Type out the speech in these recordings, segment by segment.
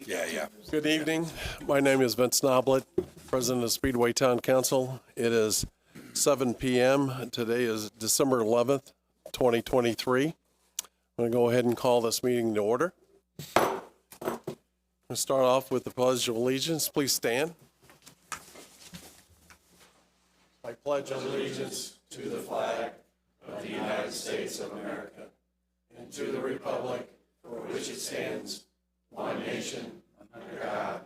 Yeah. Good evening. My name is Vince Noblet, President of Speedway Town Council. It is 7 p.m. Today is December 11th, 2023. I'm going to go ahead and call this meeting to order. We'll start off with the Pledge of Allegiance. Please stand. I pledge allegiance to the flag of the United States of America and to the republic for which it stands, one nation, under God,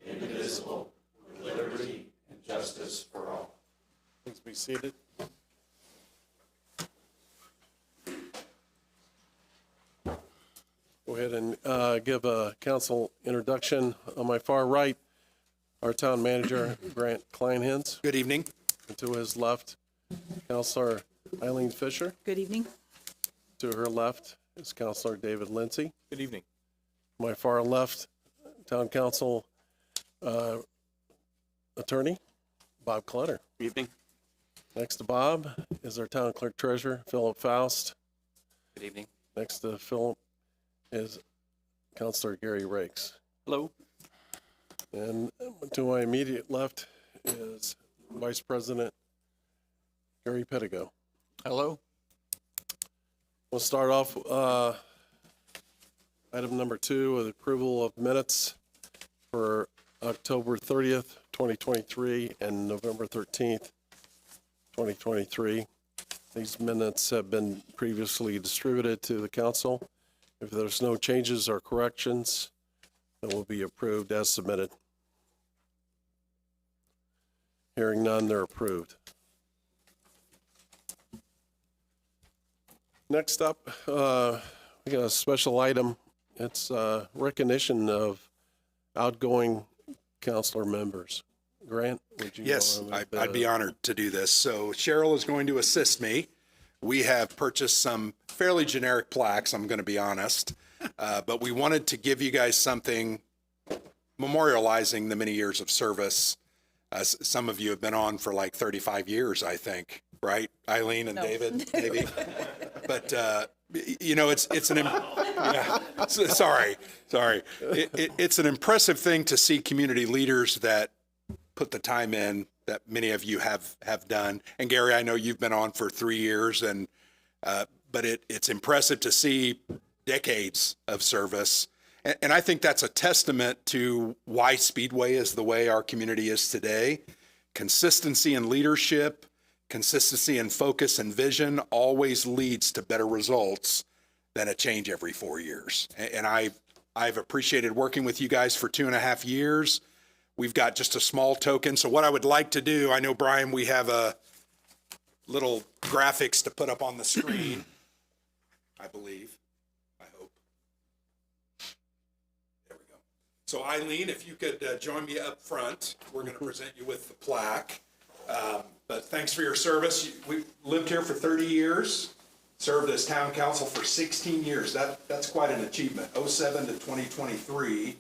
indivisible, with liberty and justice for all. Please be seated. Go ahead and give a council introduction. On my far right, our town manager, Grant Kleinhens. Good evening. And to his left, Councilor Eileen Fisher. Good evening. To her left is Councilor David Lindsay. Good evening. My far left, Town Council Attorney, Bob Clutter. Good evening. Next to Bob is our Town Clerk Treasurer, Philip Faust. Good evening. Next to Philip is Councilor Gary Rakes. Hello. And to my immediate left is Vice President Gary Pettigo. Hello. We'll start off item number 2 with approval of minutes for October 30th, 2023 and November 13th, 2023. These minutes have been previously distributed to the council. If there's no changes or corrections, they will be approved as submitted. Hearing none, they're approved. Next up, we got a special item. It's recognition of outgoing councilor members. Grant, would you? Yes, I'd be honored to do this. So Cheryl is going to assist me. We have purchased some fairly generic plaques, I'm going to be honest, but we wanted to give you guys something memorializing the many years of service. Some of you have been on for like 35 years, I think, right? Eileen and David, maybe. But, you know, it's an impressive thing to see community leaders that put the time in that many of you have done. And Gary, I know you've been on for 3 years, and but it's impressive to see decades of service. And I think that's a testament to why Speedway is the way our community is today. Consistency in leadership, consistency in focus and vision always leads to better results than a change every 4 years. And I've appreciated working with you guys for 2.5 years. We've got just a small token. So what I would like to do, I know, Brian, we have a little graphics to put up on the screen, I believe. I hope. There we go. So Eileen, if you could join me up front, we're going to present you with the plaque. But thanks for your service. We've lived here for 30 years, served as town council for 16 years. That's quite an achievement. 07 to 2023.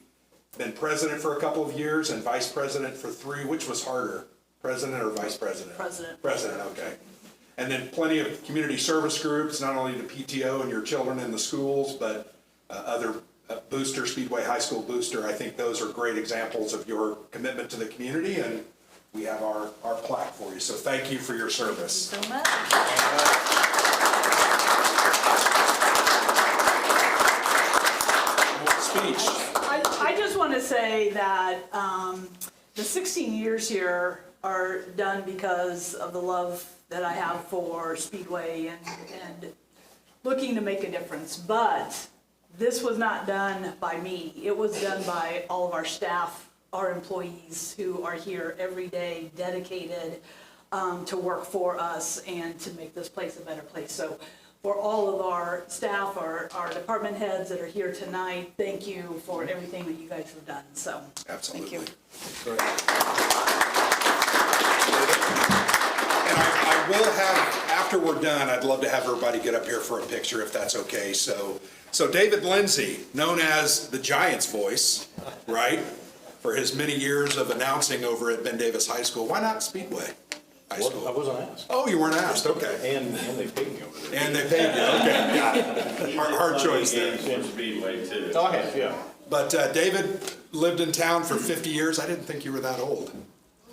Been president for a couple of years and vice president for 3. Which was harder, president or vice president? President. President, okay. And then plenty of community service groups, not only the PTO and your children in the schools, but other Booster, Speedway High School Booster. I think those are great examples of your commitment to the community, and we have our plaque for you. So thank you for your service. Thank you so much. Speech. I just want to say that the 16 years here are done because of the love that I have for Speedway and looking to make a difference. But this was not done by me. It was done by all of our staff, our employees who are here every day, dedicated to work for us and to make this place a better place. So for all of our staff, our department heads that are here tonight, thank you for everything that you guys have done. So Absolutely. thank you. And I will have, after we're done, I'd love to have everybody get up here for a picture if that's okay. So David Lindsay, known as the Giants voice, right? For his many years of announcing over at Ben Davis High School. Why not Speedway? high school? I wasn't asked. Oh, you weren't asked, okay. And they paid me over there. And they paid you, okay, got it. Hard choice there. And Speedway too. Oh, I have, yeah. But David lived in town for 50 years. I didn't think you were that old.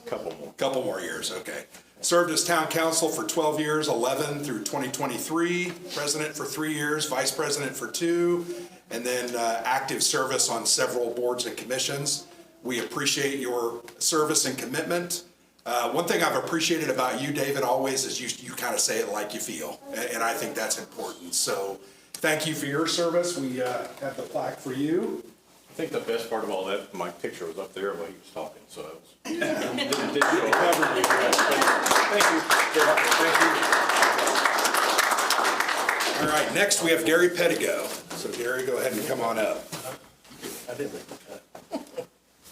Couple more. Couple more years, okay. Served as town council for 12 years, 11 through 2023, president for 3 years, vice president for 2, and then active service on several boards and commissions. We appreciate your service and commitment. One thing I've appreciated about you, David, always is you kind of say it like you feel, and I think that's important. So thank you for your service. We have the plaque for you. I think the best part of all that, my picture was up there while he was talking, so it was. Thank you. Thank you. All right, next we have Gary Pettigo. So Gary, go ahead and come on up.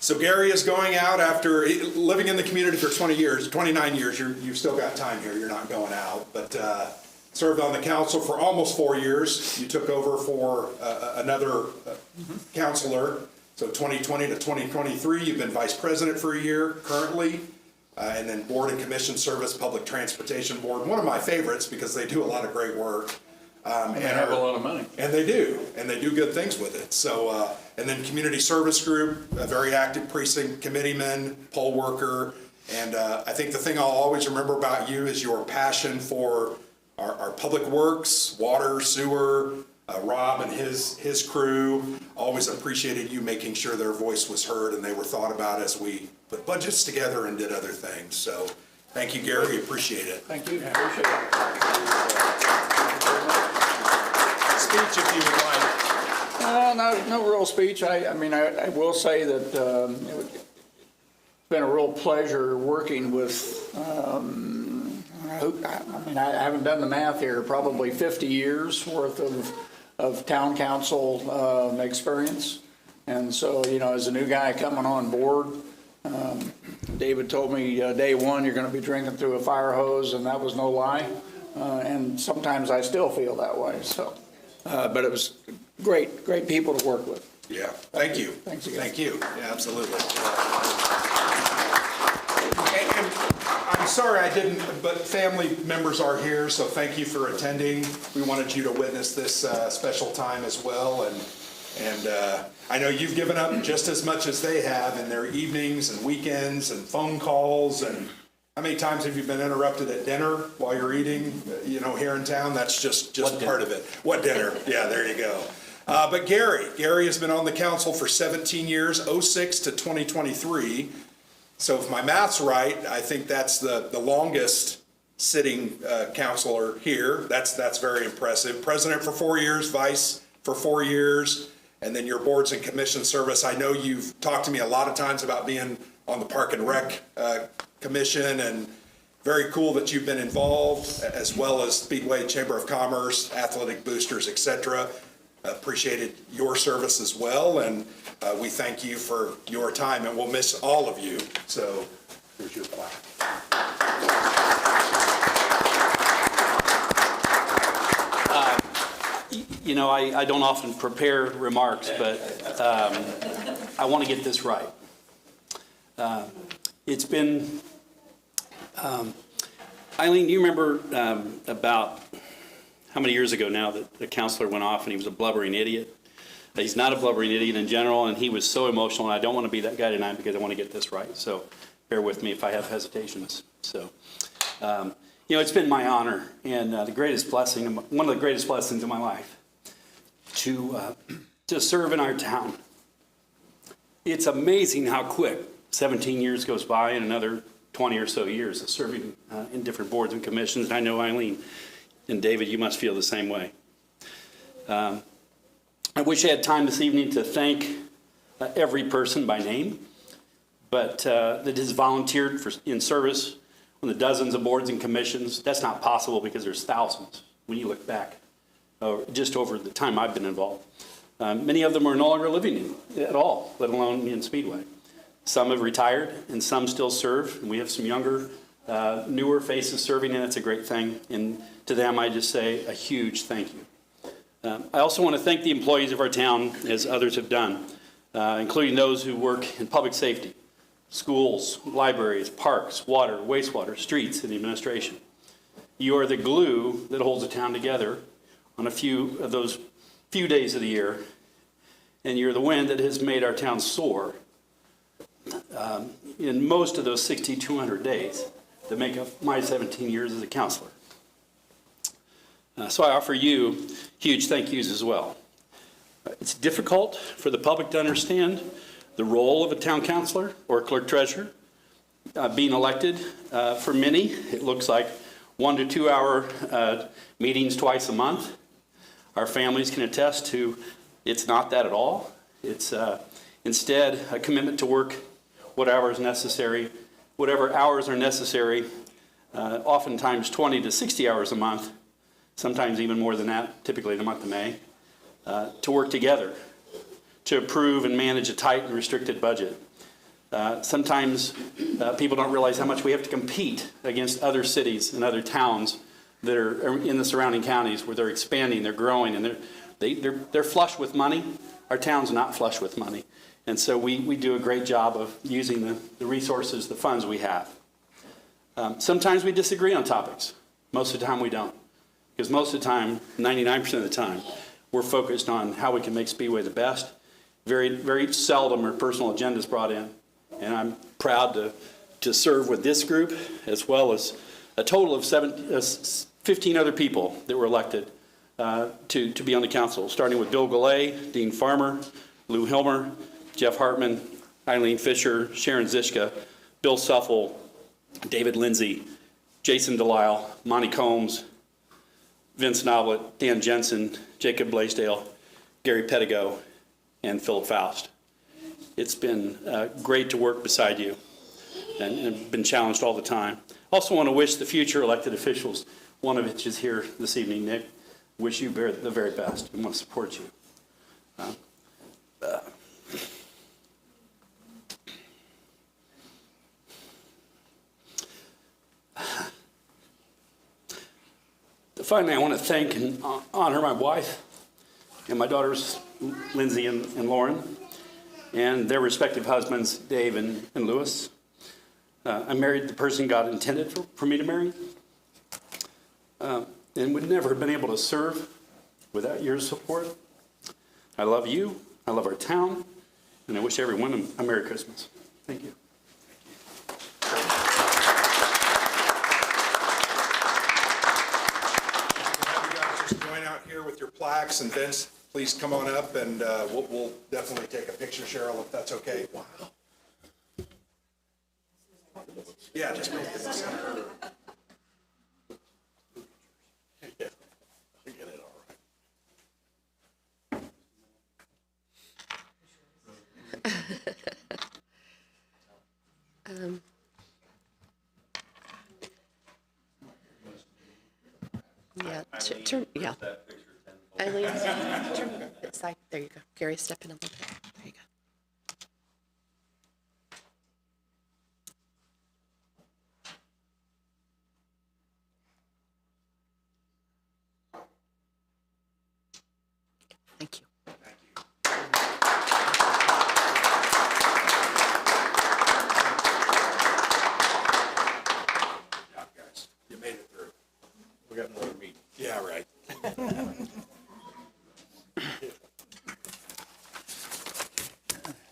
So Gary is going out after living in the community for 20 years, 29 years. You've still got time here. You're not going out, but served on the council for almost 4 years. You took over for another counselor. So 2020 to 2023, you've been vice president for a year currently, and then board and commission service, public transportation board. One of my favorites because they do a lot of great work. And they have a lot of money. And they do good things with it. So, and then community service group, a very active precinct committeeman, poll worker. And I think the thing I'll always remember about you is your passion for our public works, water, sewer, Rob and his crew. Always appreciated you making sure their voice was heard and they were thought about as we put budgets together and did other things. So thank you, Gary. Appreciate it. Thank you. Appreciate it. Speech if you would like. No real speech. I mean, I will say that it's been a real pleasure working with, I haven't done the math here, probably 50 years worth of town council experience. And so, as a new guy coming on board, David told me day one, you're going to be drinking through a fire hose, and that was no lie. And sometimes I still feel that way. So, but it was great people to work with. Yeah, thank you. Thanks again. Thank you. Yeah, absolutely. And I'm sorry I didn't, but family members are here, so thank you for attending. We wanted you to witness this special time as well, and I know you've given up just as much as they have in their evenings and weekends and phone calls. And how many times have you been interrupted at dinner while you're eating, here in town? That's just part of it. What dinner? Yeah, there you go. But Gary has been on the council for 17 years, 06 to 2023. So if my math's right, I think that's the longest sitting councilor here. That's very impressive. President for 4 years, vice for 4 years, and then your boards and commission service. I know you've talked to me a lot of times about being on the Park and Rec Commission, and very cool that you've been involved, as well as Speedway, Chamber of Commerce, athletic boosters, etc. Appreciated your service as well, and we thank you for your time, and we'll miss all of you. So here's your plaque. I don't often prepare remarks, but I want to get this right. It's been, Eileen, do you remember about how many years ago now that the counselor went off and he was a blubbering idiot? He's not a blubbering idiot in general, and he was so emotional, and I don't want to be that guy tonight because I want to get this right. So bear with me if I have hesitations. So, it's been my honor and the greatest blessing, one of the greatest blessings of my life, to serve in our town. It's amazing how quick 17 years goes by and another 20 or so years of serving in different boards and commissions. And I know Eileen and David, you must feel the same way. I wish I had time this evening to thank every person by name, but that has volunteered in service on the dozens of boards and commissions. That's not possible because there's thousands when you look back just over the time I've been involved. Many of them are no longer living at all, let alone in Speedway. Some have retired and some still serve, and we have some younger, newer faces serving, and that's a great thing. And to them, I just say a huge thank you. I also want to thank the employees of our town, as others have done, including those who work in public safety. schools, libraries, parks, water, wastewater, streets, and administration. You are the glue that holds the town together on a few of those few days of the year, and you're the wind that has made our town soar in most of those 6,200 days that make up my 17 years as a counselor. So I offer you huge thank yous as well. It's difficult for the public to understand the role of a town councilor or clerk treasurer. Being elected, for many, it looks like 1 to 2 hour meetings twice a month. Our families can attest to it's not that at all. It's instead a commitment to work whatever is necessary, whatever hours are necessary, oftentimes 20 to 60 hours a month, sometimes even more than that, typically in the month of May, to work together to approve and manage a tight and restricted budget. Sometimes people don't realize how much we have to compete against other cities and other towns that are in the surrounding counties where they're expanding, they're growing, and they're flush with money. Our town's not flush with money. And so we do a great job of using the resources, the funds we have. Sometimes we disagree on topics. Most of the time we don't. Because most of the time, 99% of the time, we're focused on how we can make Speedway the best. Very, very seldom are personal agendas brought in. And I'm proud to serve with this group, as well as a total of 15 other people that were elected to be on the council, starting with Bill Gallay, Dean Farmer, Lou Hilmer, Jeff Hartman, Eileen Fisher, Sharon Zischka, Bill Suffel, David Lindsay, Jason Delisle, Monty Combs, Vince Noblet, Dan Jensen, Jacob Blaisdell, Gary Pettigo, and Philip Faust. It's been great to work beside you and been challenged all the time. Also want to wish the future elected officials, one of which is here this evening, Nick, wish you the very best and want to support you. Finally, I want to thank and honor my wife and my daughters, Lindsay and Lauren, and their respective husbands, Dave and Lewis. I married the person God intended for me to marry, and would never have been able to serve without your support. I love you, I love our town, and I wish everyone a Merry Christmas. Thank you. Here with your plaques, and Vince, please come on up, and we'll definitely take a picture, Cheryl, if that's okay. Wow. Yeah, just make it this time. Yeah, I get it all right. Yeah, turn, yeah. Eileen, turn it side. There you go. Gary, step in a little bit. There you go. Thank you. Guys, you made it through. We got another meeting. Yeah, right.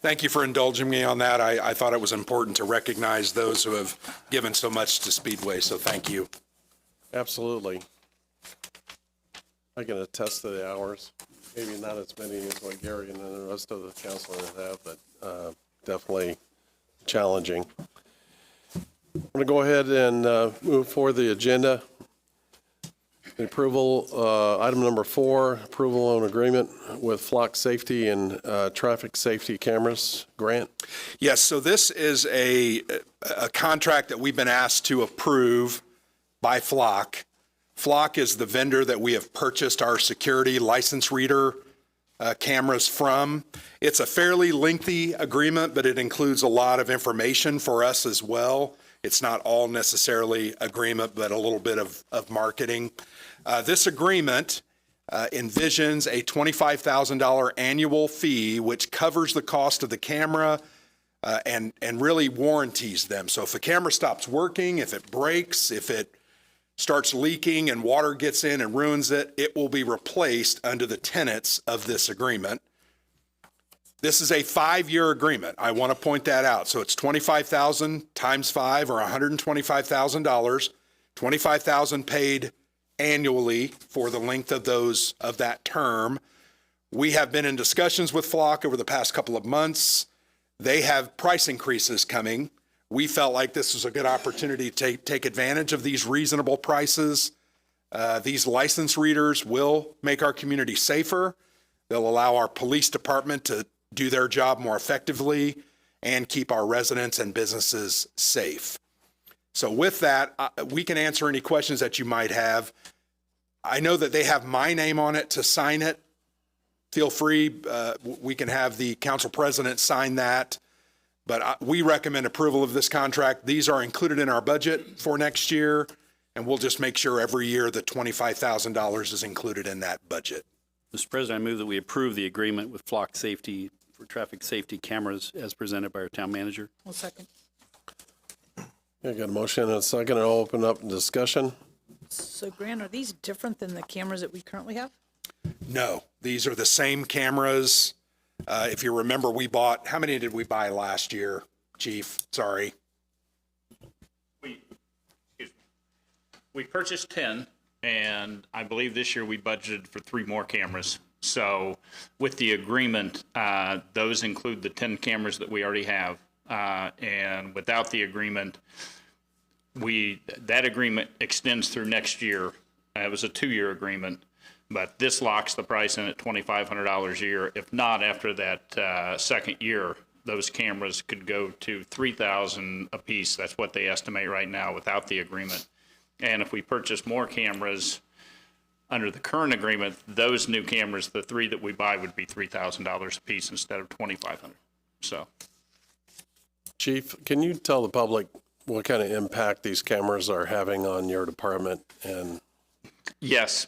Thank you for indulging me on that. I thought it was important to recognize those who have given so much to Speedway, so thank you. Absolutely. I can attest to the hours. Maybe not as many as what Gary and the rest of the councilors have, but definitely challenging. I'm going to go ahead and move forward the agenda. The approval, item number 4, approval on agreement with Flock Safety and Traffic Safety Cameras grant. Yes, so this is a contract that we've been asked to approve by Flock. Flock is the vendor that we have purchased our security license reader cameras from. It's a fairly lengthy agreement, but it includes a lot of information for us as well. It's not all necessarily agreement, but a little bit of marketing. This agreement envisions a $25,000 annual fee, which covers the cost of the camera, and really warranties them. So if a camera stops working, if it breaks, if it starts leaking and water gets in and ruins it, it will be replaced under the tenets of this agreement. This is a 5-year agreement. I want to point that out. So it's $25,000 times 5 or $125,000, $25,000 paid annually for the length of that term. We have been in discussions with Flock over the past couple of months. They have price increases coming. We felt like this was a good opportunity to take advantage of these reasonable prices. These license readers will make our community safer. They'll allow our police department to do their job more effectively and keep our residents and businesses safe. So with that, we can answer any questions that you might have. I know that they have my name on it to sign it. Feel free, we can have the council president sign that. But we recommend approval of this contract. These are included in our budget for next year, and we'll just make sure every year that $25,000 is included in that budget. Mr. President, I move that we approve the agreement with Flock Safety for traffic safety cameras as presented by our town manager. One second. I got a motion and a second. I'll open up discussion. So Grant, are these different than the cameras that we currently have? No, these are the same cameras. If you remember, we bought, how many did we buy last year, Chief? Sorry. We purchased 10, and I believe this year we budgeted for 3 more cameras. So with the agreement, those include the 10 cameras that we already have. And without the agreement, that agreement extends through next year. It was a 2-year agreement, but this locks the price in at $2,500 a year. If not, after that second year, those cameras could go to $3,000 a piece. That's what they estimate right now without the agreement. And if we purchase more cameras under the current agreement, those new cameras, the 3 that we buy, would be $3,000 a piece instead of $2,500. So, Chief, can you tell the public what kind of impact these cameras are having on your department? And yes,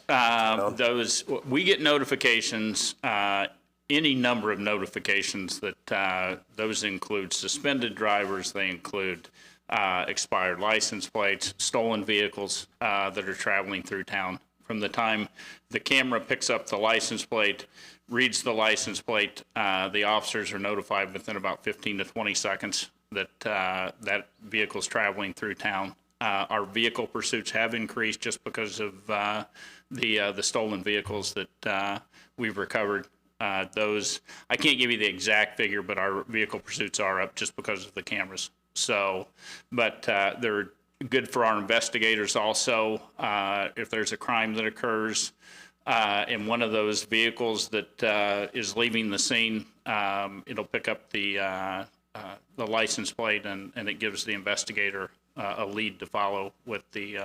we get notifications, any number of notifications that those include suspended drivers, they include expired license plates, stolen vehicles that are traveling through town. From the time the camera picks up the license plate, reads the license plate, the officers are notified within about 15 to 20 seconds that that vehicle's traveling through town. Our vehicle pursuits have increased just because of the stolen vehicles that we've recovered. Those, I can't give you the exact figure, but our vehicle pursuits are up just because of the cameras. So, but they're good for our investigators also. If there's a crime that occurs in one of those vehicles that is leaving the scene, it'll pick up the license plate and it gives the investigator a lead to follow with the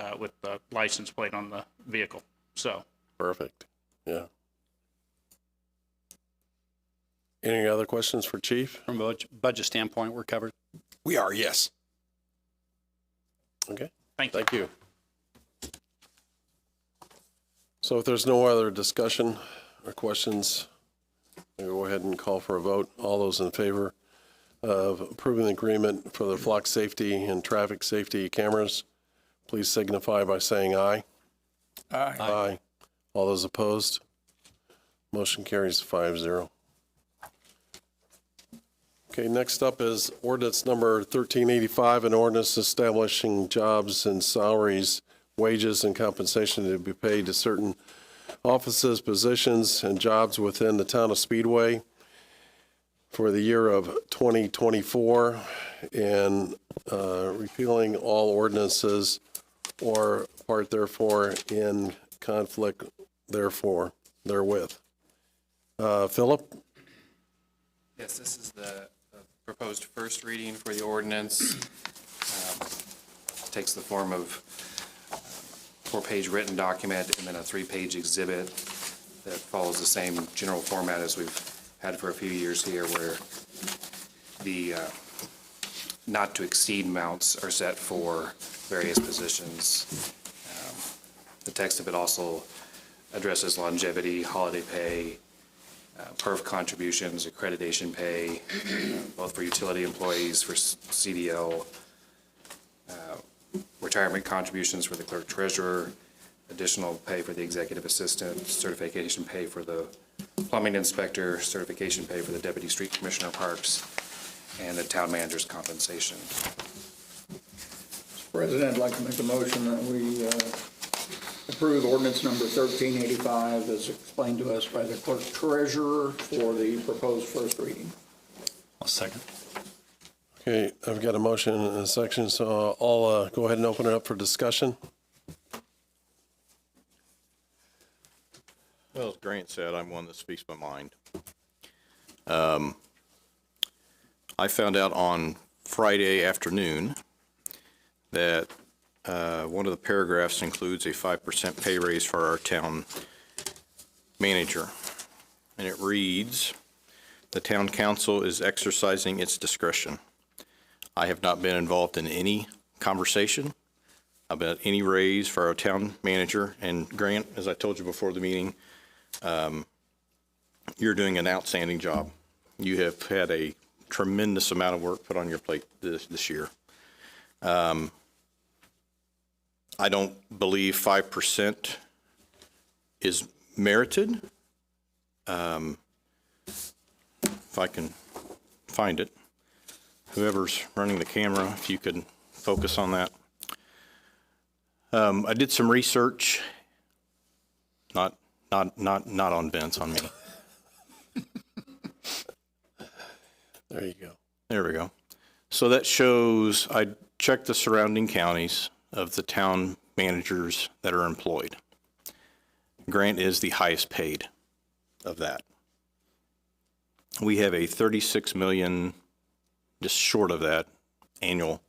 license plate on the vehicle. So perfect. Yeah. Any other questions for Chief? From a budget standpoint, we're covered. We are, yes. Okay. thank you. Thank you. So if there's no other discussion or questions, we'll go ahead and call for a vote. All those in favor of approving the agreement for the flock safety and traffic safety cameras, please signify by saying aye. Aye. Aye. All those opposed? Motion carries 5-0. Okay, next up is ordinance number 1385, an ordinance establishing jobs and salaries, wages, and compensation to be paid to certain offices, positions, and jobs within the town of Speedway for the year of 2024, and repealing all ordinances or part therefore in conflict therewith. Philip? Yes, this is the proposed first reading for the ordinance. Takes the form of a 4-page written document and then a 3-page exhibit that follows the same general format as we've had for a few years here, where the not to exceed amounts are set for various positions. The text of it also addresses longevity, holiday pay, perf contributions, accreditation pay, both for utility employees, for CDL, retirement contributions for the clerk treasurer, additional pay for the executive assistant, certification pay for the plumbing inspector, certification pay for the deputy street commissioner of parks, and the town manager's compensation. Mr. President, I'd like to make a motion that we approve ordinance number 1385 as explained to us by the clerk treasurer for the proposed first reading. I'll second. Okay, I've got a motion and a section, so I'll go ahead and open it up for discussion. Well, as Grant said, I'm one that speaks my mind. I found out on Friday afternoon that one of the paragraphs includes a 5% pay raise for our town manager. And it reads, "The town council is exercising its discretion. I have not been involved in any conversation about any raise for our town manager." And Grant, as I told you before the meeting, you're doing an outstanding job. You have had a tremendous amount of work put on your plate this year. I don't believe 5% is merited. If I can find it, whoever's running the camera, if you could focus on that. I did some research, not on Vince, on me. There you go. There we go. So that shows, I checked the surrounding counties of the town managers that are employed. Grant is the highest paid of that. We have a 36 million, just short of that, annual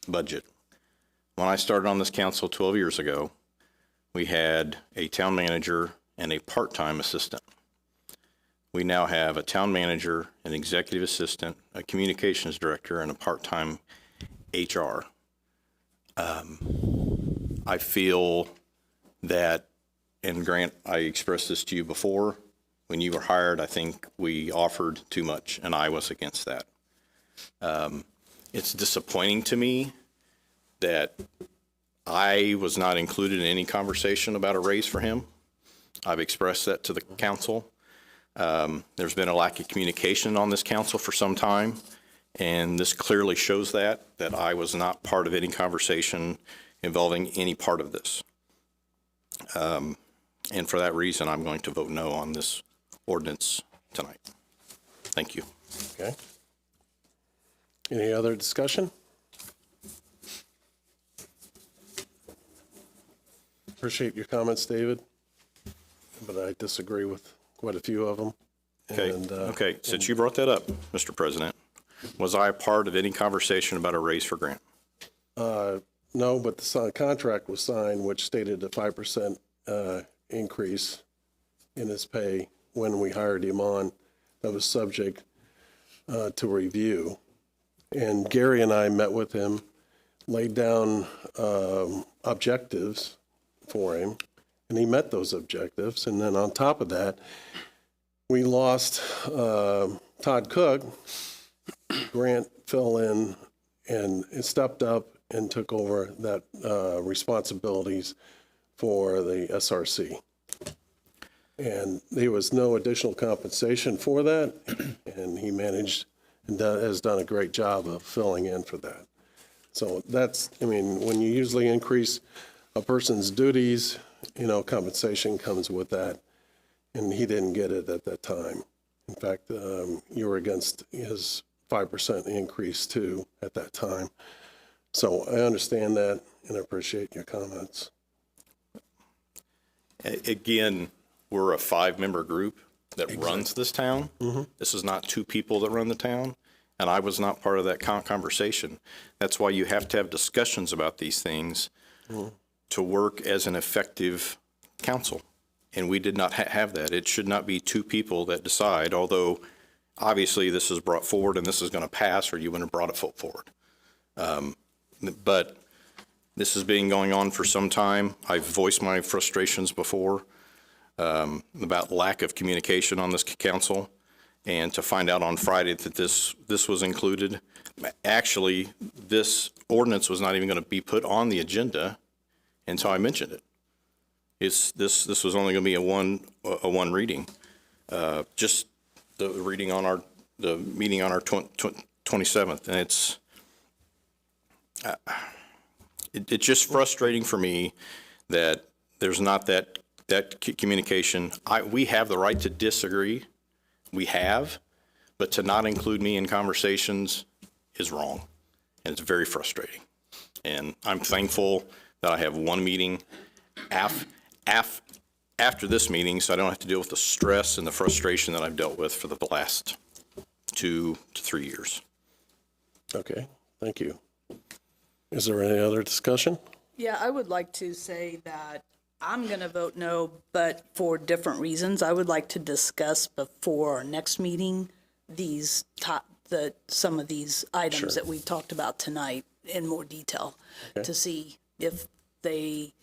budget. When I started on this council 12 years ago, we had a town manager and a part-time assistant. We now have a town manager, an executive assistant, a communications director, and a part-time HR. I feel that, and Grant, I expressed this to you before, when you were hired, I think we offered too much, and I was against that. It's disappointing to me that I was not included in any conversation about a raise for him. I've expressed that to the council. There's been a lack of communication on this council for some time, and this clearly shows that I was not part of any conversation involving any part of this. And for that reason, I'm going to vote no on this ordinance tonight. Thank you. Okay. Any other discussion? Appreciate your comments, David, but I disagree with quite a few of them. Okay. And, Okay. Since you brought that up, Mr. President, was I a part of any conversation about a raise for Grant? No, but the contract was signed, which stated a 5% increase in his pay when we hired him on. That was subject to review. And Gary and I met with him, laid down objectives for him, and he met those objectives. And then on top of that, we lost Todd Cook. Grant fell in and stepped up and took over that responsibilities for the SRC. And there was no additional compensation for that, and he managed and has done a great job of filling in for that. So that's, I mean, when you usually increase a person's duties, you know, compensation comes with that, and he didn't get it at that time. In fact, you were against his 5% increase too at that time. So I understand that and I appreciate your comments. Again, we're a 5-member group that runs this town. This is not 2 people that run the town, and I was not part of that conversation. That's why you have to have discussions about these things to work as an effective council. And we did not have that. It should not be 2 people that decide, although obviously this is brought forward and this is going to pass, or you wouldn't have brought it forward. But this has been going on for some time. I've voiced my frustrations before. about lack of communication on this council, and to find out on Friday that this was included. Actually, this ordinance was not even going to be put on the agenda until I mentioned it. This was only going to be a one reading. Just the reading on the meeting on our 27th, and it's just frustrating for me that there's not that communication. We have the right to disagree. We have, but to not include me in conversations is wrong, and it's very frustrating. And I'm thankful that I have one meeting after this meeting, so I don't have to deal with the stress and the frustration that I've dealt with for the last 2 to 3 years. Okay, thank you. Is there any other discussion? Yeah, I would like to say that I'm going to vote no, but for different reasons. I would like to discuss before our next meeting some of these items that we talked about tonight in more detail to see if they,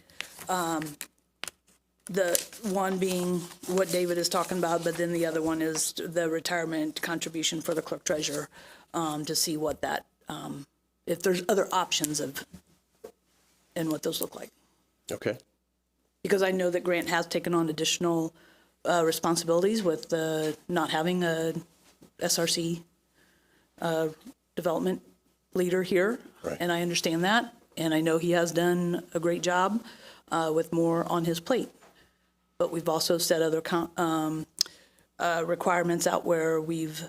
the one being what David is talking about, but then the other one is the retirement contribution for the clerk treasurer, to see what that, if there's other options and what those look like. Okay. Because I know that Grant has taken on additional responsibilities with not having a SRC development leader here. Right. And I understand that. And I know he has done a great job with more on his plate. But we've also set other requirements out where we've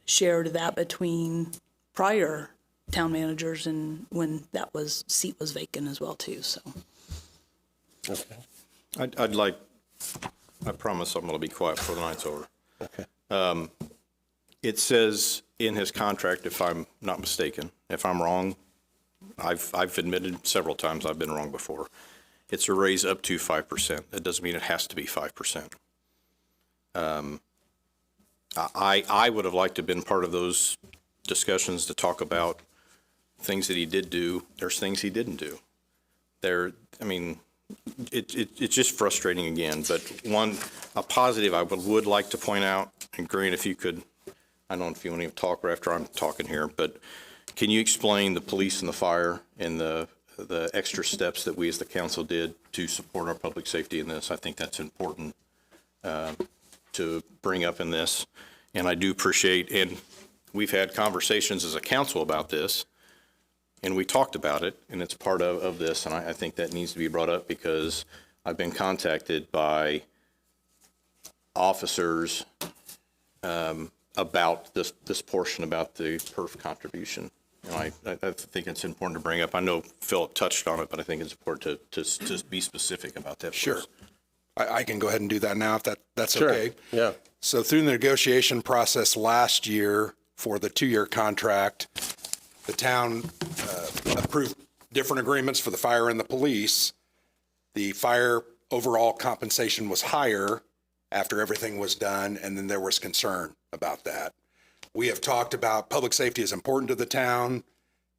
shared that between prior town managers and when that seat was vacant as well too, so. Okay. I promise I'm going to be quiet before the night's over. Okay. It says in his contract, if I'm not mistaken, if I'm wrong, I've admitted several times I've been wrong before. It's a raise up to 5%. That doesn't mean it has to be 5%. I would have liked to have been part of those discussions to talk about things that he did do. There's things he didn't do. It's just frustrating again. But a positive I would like to point out, and Grant, if you could, I don't know if you want to talk or after I'm talking here, but can you explain the police and the fire and the extra steps that we as the council did to support our public safety in this? I think that's important to bring up in this. And I do appreciate, and we've had conversations as a council about this, and we talked about it, and it's part of this, and I think that needs to be brought up because I've been contacted by officers about this portion about the perf contribution. And I think it's important to bring up. I know Philip touched on it, but I think it's important to be specific about that. Sure. I can go ahead and do that now if that's Sure. okay. Yeah. So through the negotiation process last year for the 2-year contract, the town approved different agreements for the fire and the police. The fire overall compensation was higher after everything was done, and then there was concern about that. We have talked about public safety is important to the town.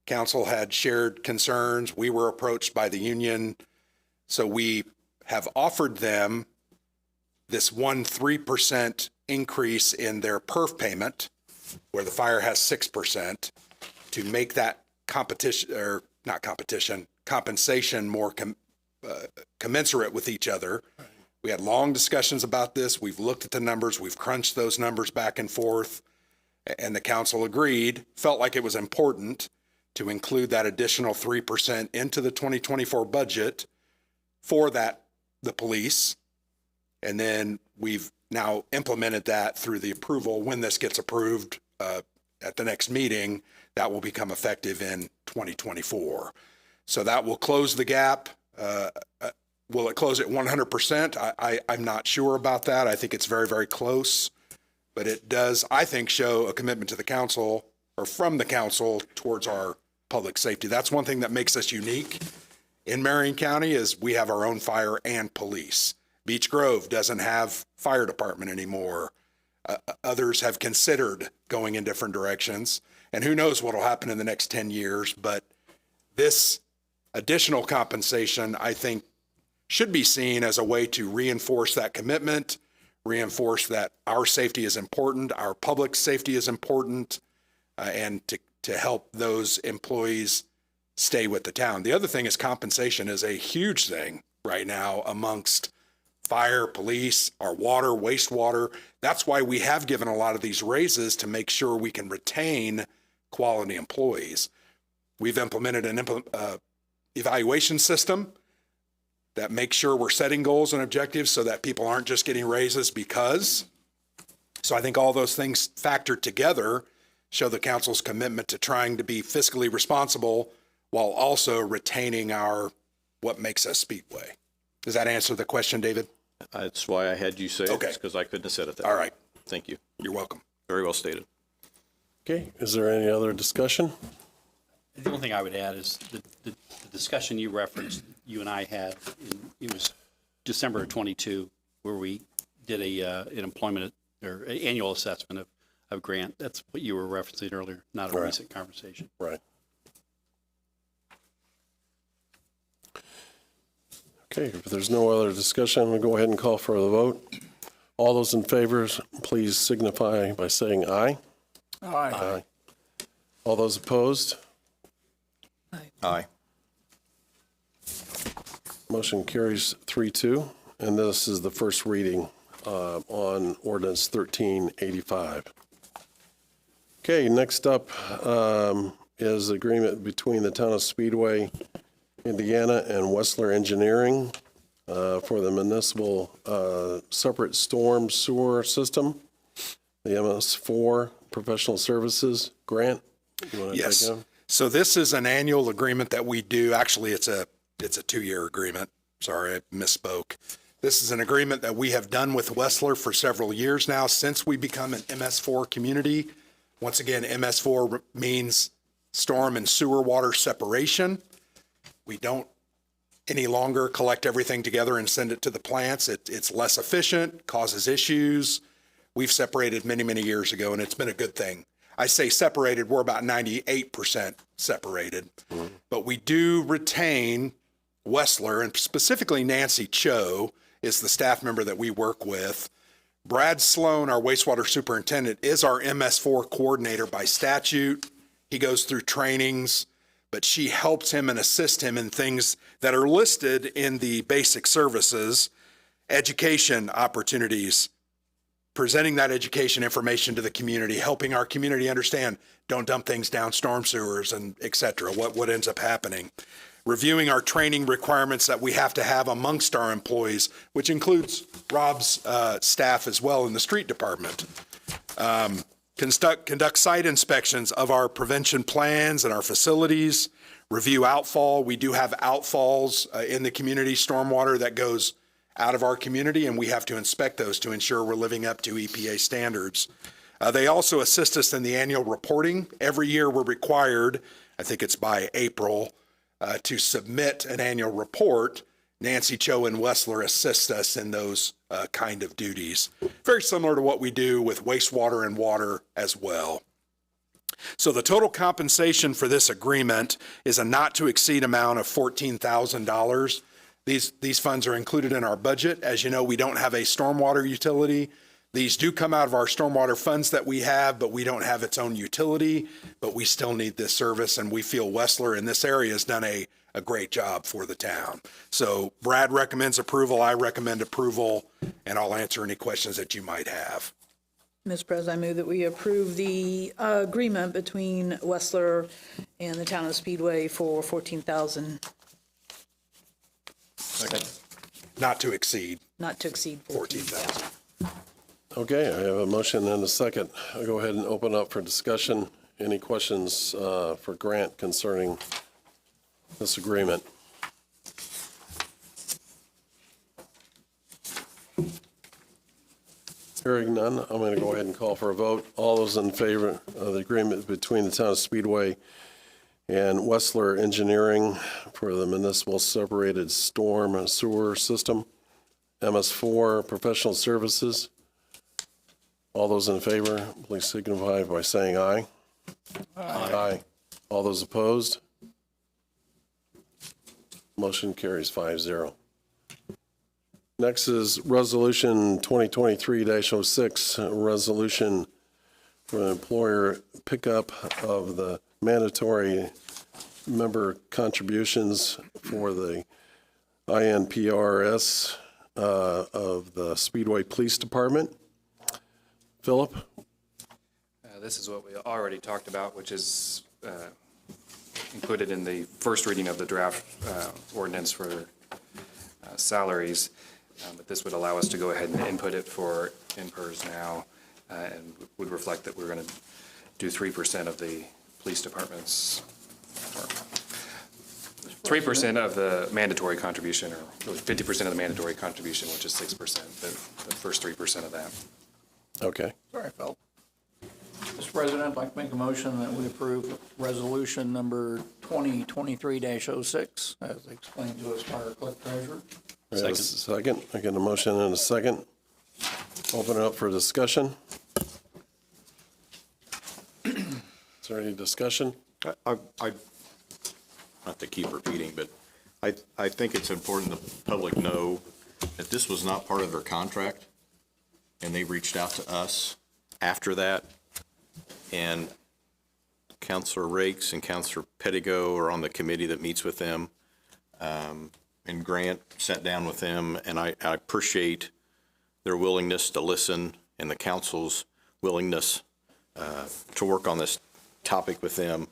Council had shared concerns. We were approached by the union. So we have offered them this 3% increase in their perf payment, where the fire has 6%, to make that compensation more commensurate with each other. We had long discussions about this. We've looked at the numbers. We've crunched those numbers back and forth, and the council agreed, felt like it was important to include that additional 3% into the 2024 budget for the police. And then we've now implemented that through the approval. When this gets approved at the next meeting, that will become effective in 2024. So that will close the gap. Will it close at 100%? I'm not sure about that. I think it's very, very close. But it does, I think, show a commitment to the council, or from the council, towards our public safety. That's one thing that makes us unique in Marion County, is we have our own fire and police. Beech Grove doesn't have fire department anymore. Others have considered going in different directions, and who knows what will happen in the next 10 years. But this additional compensation, I think, should be seen as a way to reinforce that commitment, reinforce that our safety is important, our public safety is important, and to help those employees stay with the town. The other thing is compensation is a huge thing right now amongst fire, police, our water, wastewater. That's why we have given a lot of these raises to make sure we can retain quality employees. We've implemented an evaluation system that makes sure we're setting goals and objectives so that people aren't just getting raises because. So I think all those things factored together show the council's commitment to trying to be fiscally responsible while also retaining what makes us Speedway. Does that answer the question, David? That's why I had you say it, Okay. because I couldn't have said it that All way. right. Thank you. You're welcome. Very well stated. Okay, is there any other discussion? The only thing I would add is the discussion you referenced, you and I had, it was December of '22, where we did an employment or annual assessment of Grant. That's what you were referencing earlier, not a Right. recent conversation. Right. Okay, if there's no other discussion, we'll go ahead and call for the vote. All those in favor, please signify by saying aye. Aye. All those opposed? Aye. Motion carries 3-2, and this is the first reading on ordinance 1385. Okay, next up is agreement between the town of Speedway, Indiana, and Wessler Engineering for the municipal separate storm sewer system, the MS4 professional services grant. You want to Yes. take it? So this is an annual agreement that we do. Actually, it's a 2-year agreement. Sorry, I misspoke. This is an agreement that we have done with Wessler for several years now since we become an MS4 community. Once again, MS4 means storm and sewer water separation. We don't any longer collect everything together and send it to the plants. It's less efficient, causes issues. We've separated many, many years ago, and it's been a good thing. I say separated, we're about 98% separated. But we do retain Wessler, and specifically Nancy Cho is the staff member that we work with. Brad Sloan, our wastewater superintendent, is our MS4 coordinator by statute. He goes through trainings, but she helps him and assists him in things that are listed in the basic services, education opportunities, presenting that education information to the community, helping our community understand, don't dump things down storm sewers and et cetera, what ends up happening. Reviewing our training requirements that we have to have amongst our employees, which includes Rob's staff as well in the street department. Conduct site inspections of our prevention plans and our facilities, review outfall. We do have outfalls in the community stormwater that goes out of our community, and we have to inspect those to ensure we're living up to EPA standards. They also assist us in the annual reporting. Every year we're required, I think it's by April, to submit an annual report. Nancy Cho and Wessler assist us in those kind of duties. Very similar to what we do with wastewater and water as well. So the total compensation for this agreement is a not to exceed amount of $14,000. These funds are included in our budget. As you know, we don't have a stormwater utility. These do come out of our stormwater funds that we have, but we don't have its own utility, but we still need this service, and we feel Wessler in this area has done a great job for the town. So Brad recommends approval, I recommend approval, and I'll answer any questions that you might have. Mr. President, I move that we approve the agreement between Wessler and the town of Speedway for $14,000, Not to exceed not to exceed $14,000. Okay, I have a motion and a second. I'll go ahead and open up for discussion. Any questions for Grant concerning this agreement? Hearing none, I'm going to go ahead and call for a vote. All those in favor of the agreement between the town of Speedway and Wessler Engineering for the municipal separated storm and sewer system, MS4 professional services. All those in favor, please signify by saying aye. Aye. All those opposed? Motion carries 5-0. Next is Resolution 2023-06, a resolution for the employer pickup of the mandatory member contributions for the INPRS of the Speedway Police Department. Philip? This is what we already talked about, which is included in the first reading of the draft ordinance for salaries. But this would allow us to go ahead and input it for INPERS now, and would reflect that we're going to do 3% of the police department's, or 3% of the mandatory contribution, or really 50% of the mandatory contribution, which is 6%, the first 3% of that. Okay. Sorry, Phil. Mr. President, I'd like to make a motion that we approve resolution number 2023-06, as explained to us by our clerk treasurer. Second. I get a motion and a second. Open it up for discussion. Is there any discussion? I not to keep repeating, but I think it's important the public know that this was not part of their contract, and they reached out to us after that, and Councilor Rakes and Councilor Pettigo are on the committee that meets with them, and Grant sat down with them, and I appreciate their willingness to listen and the council's willingness to work on this topic with them.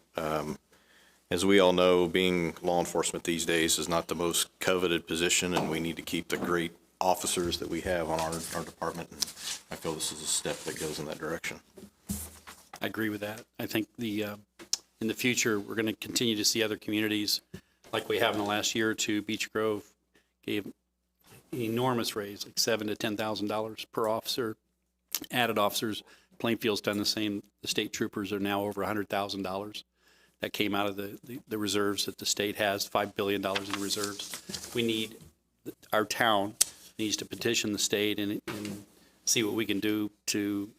As we all know, being law enforcement these days is not the most coveted position, and we need to keep the great officers that we have on our department. And I feel this is a step that goes in that direction. I agree with that. I think in the future, we're going to continue to see other communities like we have in the last year or two. Beech Grove gave an enormous raise, like $7,000 to $10,000 per officer. Added officers. Plainfield's done the same. The state troopers are now over $100,000. That came out of the reserves that the state has, $5 billion in reserves. Our town needs to petition the state and see what we can do to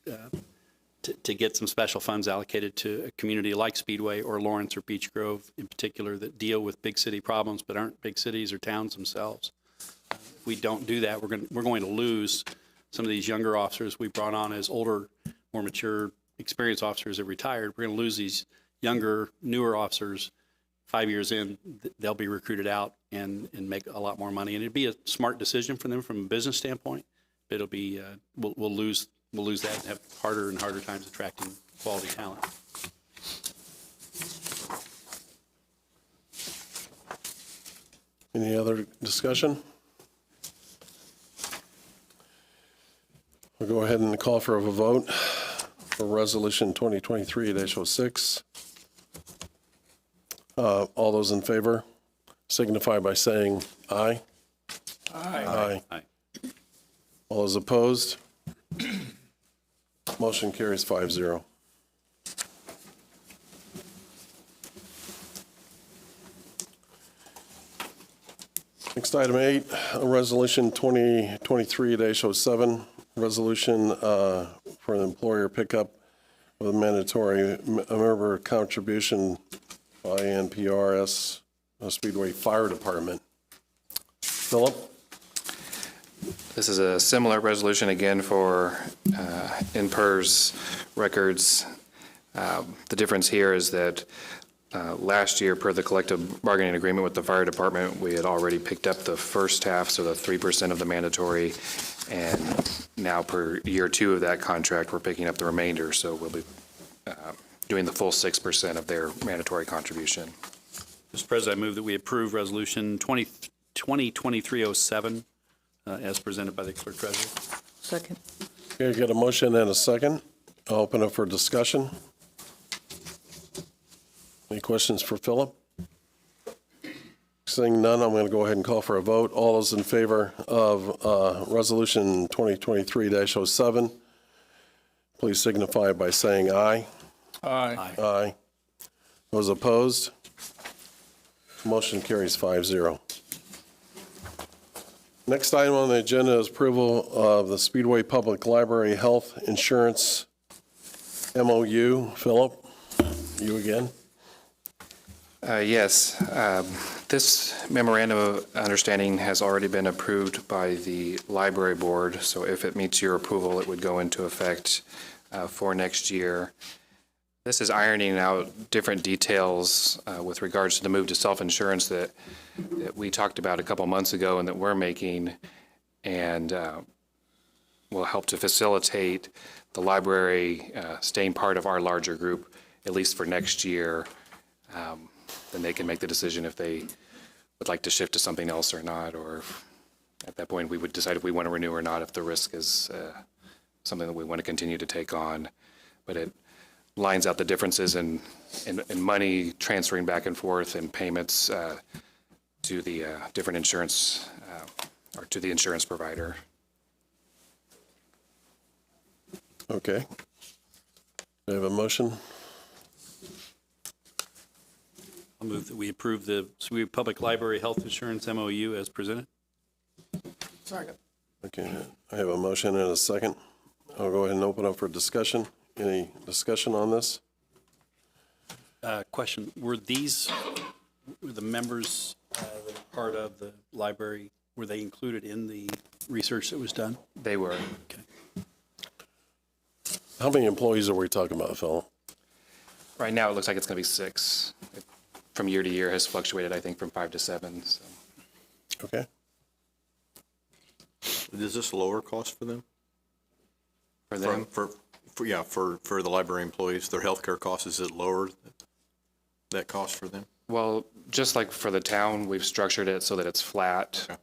get some special funds allocated to a community like Speedway or Lawrence or Beech Grove in particular that deal with big city problems but aren't big cities or towns themselves. If we don't do that, we're going to lose some of these younger officers we brought on as older, more mature, experienced officers have retired. We're going to lose these younger, newer officers. 5 years in, they'll be recruited out and make a lot more money. And it'd be a smart decision for them from a business standpoint. It'll be we'll lose that and have harder and harder times attracting quality talent. Any other discussion? We'll go ahead and call for a vote for Resolution 2023-06. All those in favor signify by saying aye. Aye. Aye. All those opposed? Motion carries 5-0. Next, item 8, Resolution 2023-07, resolution for the employer pickup of a mandatory member contribution by NPRS Speedway Fire Department. Philip? This is a similar resolution again for INPERS records. The difference here is that last year, per the collective bargaining agreement with the fire department, we had already picked up the first half, so the 3% of the mandatory, and now per year 2 of that contract, we're picking up the remainder, so we'll be doing the full 6% of their mandatory contribution. Mr. President, I move that we approve Resolution 2023-07 as presented by the clerk treasurer. Second. Okay, got a motion and a second. I'll open it for discussion. Any questions for Philip? Seeing none, I'm going to go ahead and call for a vote. All those in favor of Resolution 2023-07, please signify by saying aye. Aye. Aye. Those opposed? Motion carries 5-0. Next item on the agenda is approval of the Speedway Public Library Health Insurance MOU. Philip, you again? Yes. This memorandum of understanding has already been approved by the library board, so if it meets your approval, it would go into effect for next year. This is ironing out different details with regards to the move to self-insurance that we talked about a couple months ago and that we're making, and will help to facilitate the library staying part of our larger group, at least for next year. Then they can make the decision if they would like to shift to something else or not, or at that point, we would decide if we want to renew or not, if the risk is something that we want to continue to take on. But it lines out the differences in money transferring back and forth and payments to the different insurance or to the insurance provider. Okay. Do I have a motion? I'll move that we approve the Speedway Public Library Health Insurance MOU as presented. Second. Okay, I have a motion and a second. I'll go ahead and open up for discussion. Any discussion on this? Question, were the members that are part of the library, were they included in the research that was done? They were. Okay. How many employees are we talking about, Phil? Right now, it looks like it's going to be 6. From year to year has fluctuated, I think, from 5 to 7. So. Okay. Is this lower cost for them? For them, For the library employees, their healthcare costs, is it lower, that cost for them? well, just like for the town, we've structured it so that it's flat. Okay.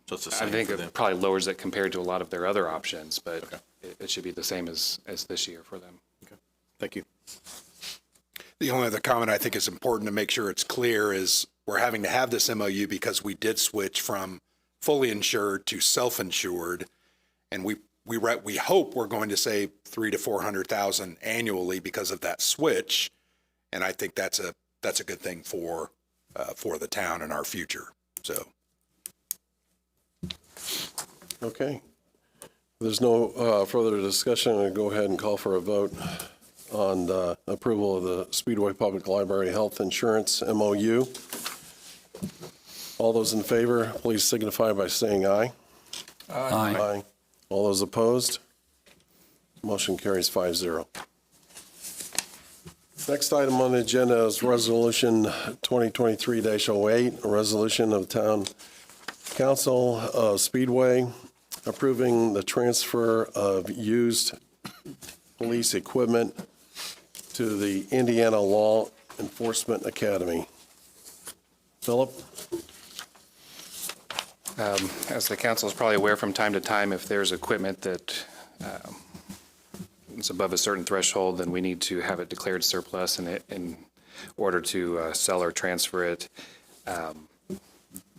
So it's the I same think for it them? probably lowers it compared to a lot of their other options, but it should be the same as this year for them. Okay. Thank you. The only other comment I think is important to make sure it's clear is we're having to have this MOU because we did switch from fully insured to self-insured, and we hope we're going to save $300,000 to $400,000 annually because of that switch, and I think that's a good thing for the town and our future. So. Okay. If there's no further discussion, I'm going to go ahead and call for a vote on the approval of the Speedway Public Library Health Insurance MOU. All those in favor, please signify by saying aye. Aye. All those opposed? Motion carries 5-0. Next item on the agenda is Resolution 2023-08, a resolution of Town Council of Speedway approving the transfer of used police equipment to the Indiana Law Enforcement Academy. Philip? As the council is probably aware, from time to time, if there's equipment that is above a certain threshold, then we need to have it declared surplus in order to sell or transfer it.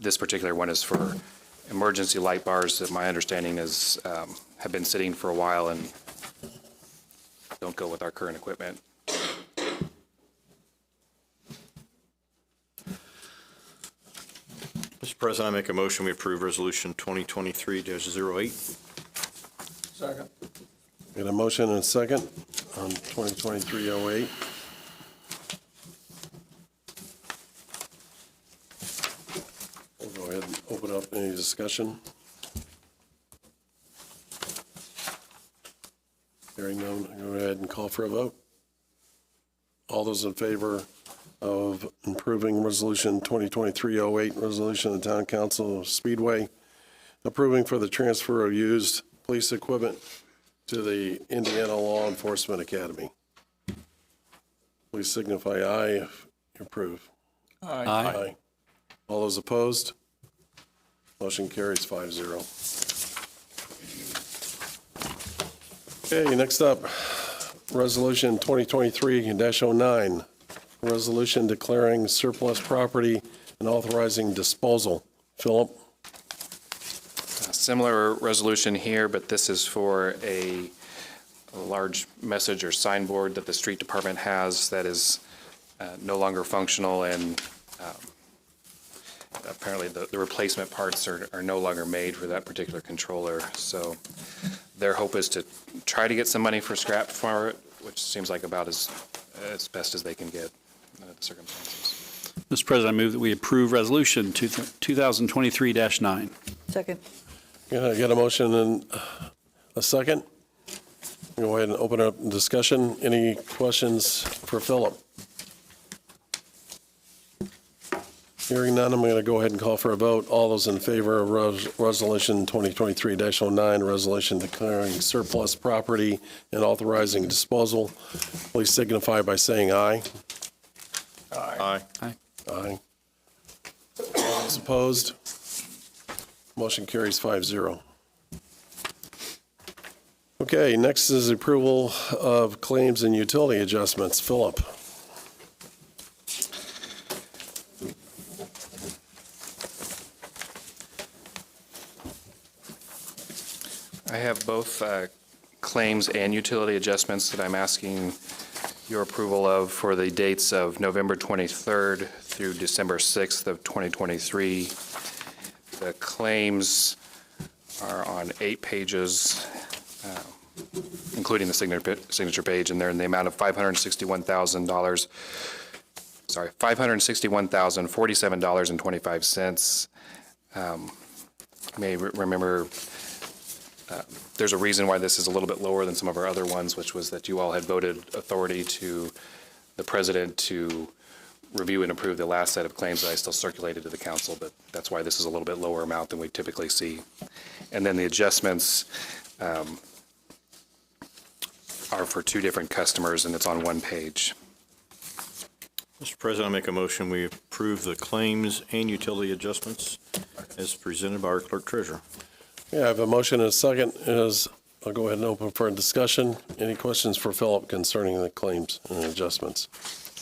This particular one is for emergency light bars that my understanding is have been sitting for a while and don't go with our current equipment. Mr. President, I make a motion, we approve Resolution 2023-08. Second. Got a motion and a second on 2023-08. We'll go ahead and open up any discussion. Hearing none, go ahead and call for a vote. All those in favor of improving Resolution 2023-08, resolution of the Town Council of Speedway, approving for the transfer of used police equipment to the Indiana Law Enforcement Academy. Please signify aye if you approve. Aye. All those opposed? Motion carries 5-0. Okay, next up, Resolution 2023-09, resolution declaring surplus property and authorizing disposal. Philip? Similar resolution here, but this is for a large message or signboard that the street department has that is no longer functional, and apparently the replacement parts are no longer made for that particular controller. So their hope is to try to get some money for scrap for it, which seems like about as best as they can get under the circumstances. Mr. President, I move that we approve Resolution 2023-9. Second. Yeah, I got a motion and a second. Go ahead and open up discussion. Any questions for Philip? Hearing none, I'm going to go ahead and call for a vote. All those in favor of Resolution 2023-09, resolution declaring surplus property and authorizing disposal, please signify by saying aye. Aye. Aye. All those opposed? Motion carries 5-0. Okay, next is approval of claims and utility adjustments. Philip. I have both claims and utility adjustments that I'm asking your approval of for the dates of November 23rd through December 6th of 2023. The claims are on 8 pages, including the signature page, and they're in the amount of $561,000. Sorry, $561,047.25. You may remember there's a reason why this is a little bit lower than some of our other ones, which was that you all had voted authority to the president to review and approve the last set of claims that I still circulated to the council, but that's why this is a little bit lower amount than we typically see. And then the adjustments are for 2 different customers, and it's on 1 page. Mr. President, I make a motion, we approve the claims and utility adjustments as presented by our clerk treasurer. Yeah, I have a motion and a second. I'll go ahead and open for discussion. Any questions for Philip concerning the claims and adjustments?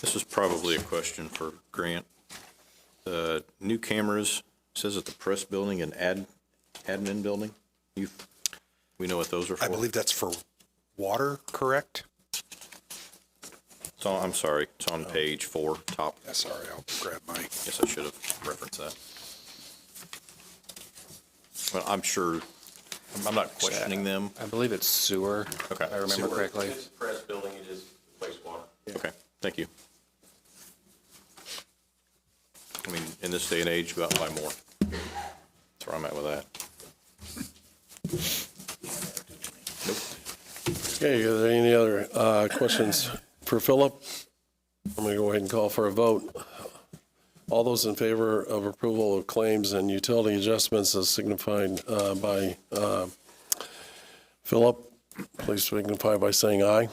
This is probably a question for Grant. The new cameras, says at the press building and admin building. We know what those are for? I believe that's for water, correct? So, I'm sorry, it's on page 4, top. Yeah, sorry, I'll grab my. Guess I should have referenced that. Well, I'm sure, I'm not questioning them. I believe it's sewer, Okay. if I remember correctly. It's press building, it is wastewater. Okay, thank you. I mean, in this day and age, go out and buy more. That's where I'm at with that. Okay, are there any other questions for Philip? I'm going to go ahead and call for a vote. All those in favor of approval of claims and utility adjustments as signified by Philip, please signify by saying aye.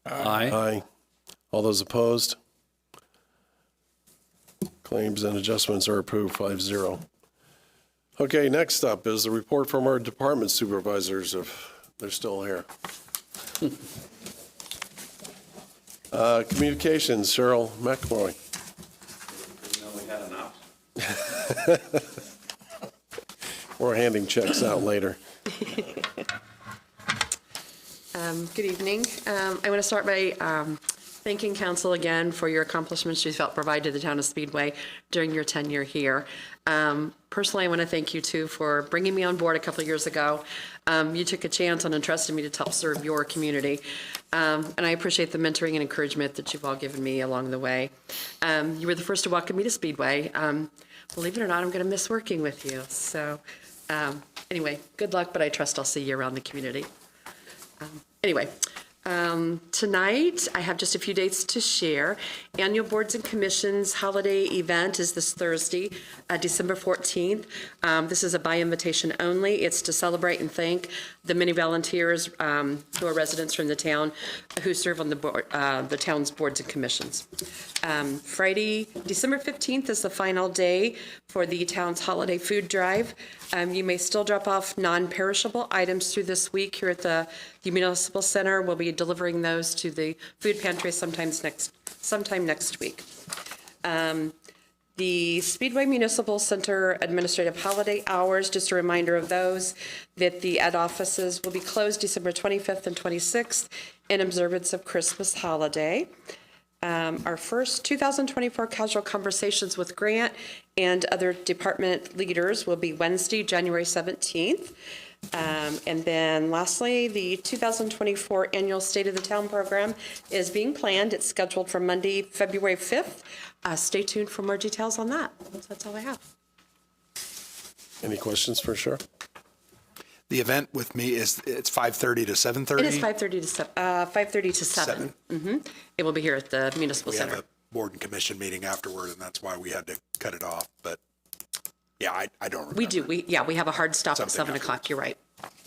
Aye. Aye. All those opposed? Claims and adjustments are approved 5-0. Okay, next up is the report from our department supervisors, if they're still here. Communications, Cheryl McElroy. We're handing checks out later. Good evening. I want to start by thanking council again for your accomplishments you felt provide to the town of Speedway during your tenure here. Personally, I want to thank you too for bringing me on board a couple of years ago. You took a chance and entrusted me to help serve your community. And I appreciate the mentoring and encouragement that you've all given me along the way. You were the first to welcome me to Speedway. Believe it or not, I'm going to miss working with you. So anyway, good luck, but I trust I'll see you around the community. Tonight, I have just a few dates to share. Annual Boards and Commissions holiday event is this Thursday, December 14th. This is a by invitation only. It's to celebrate and thank the many volunteers who are residents from the town who serve on the board, the town's boards and commissions. Friday, December 15th is the final day for the town's holiday food drive. You may still drop off non-perishable items through this week here at the Municipal Center. We'll be delivering those to the food pantry sometime next week. The Speedway Municipal Center administrative holiday hours, just a reminder of those, that the ed offices will be closed December 25th and 26th in observance of Christmas holiday. Our first 2024 casual conversations with Grant and other department leaders will be Wednesday, January 17th. And then lastly, the 2024 Annual State of the Town Program is being planned. It's scheduled for Monday, February 5th. Stay tuned for more details on that. That's all I have. Any questions for sure? The event with me it's 5:30 to 7:30? It is 5:30 to 7. It will be here at the Municipal We have Center. a board and commission meeting afterward, and that's why we had to cut it off. But yeah, I don't remember. We do. We have a hard stop at Something 7 afterwards. o'clock. You're right.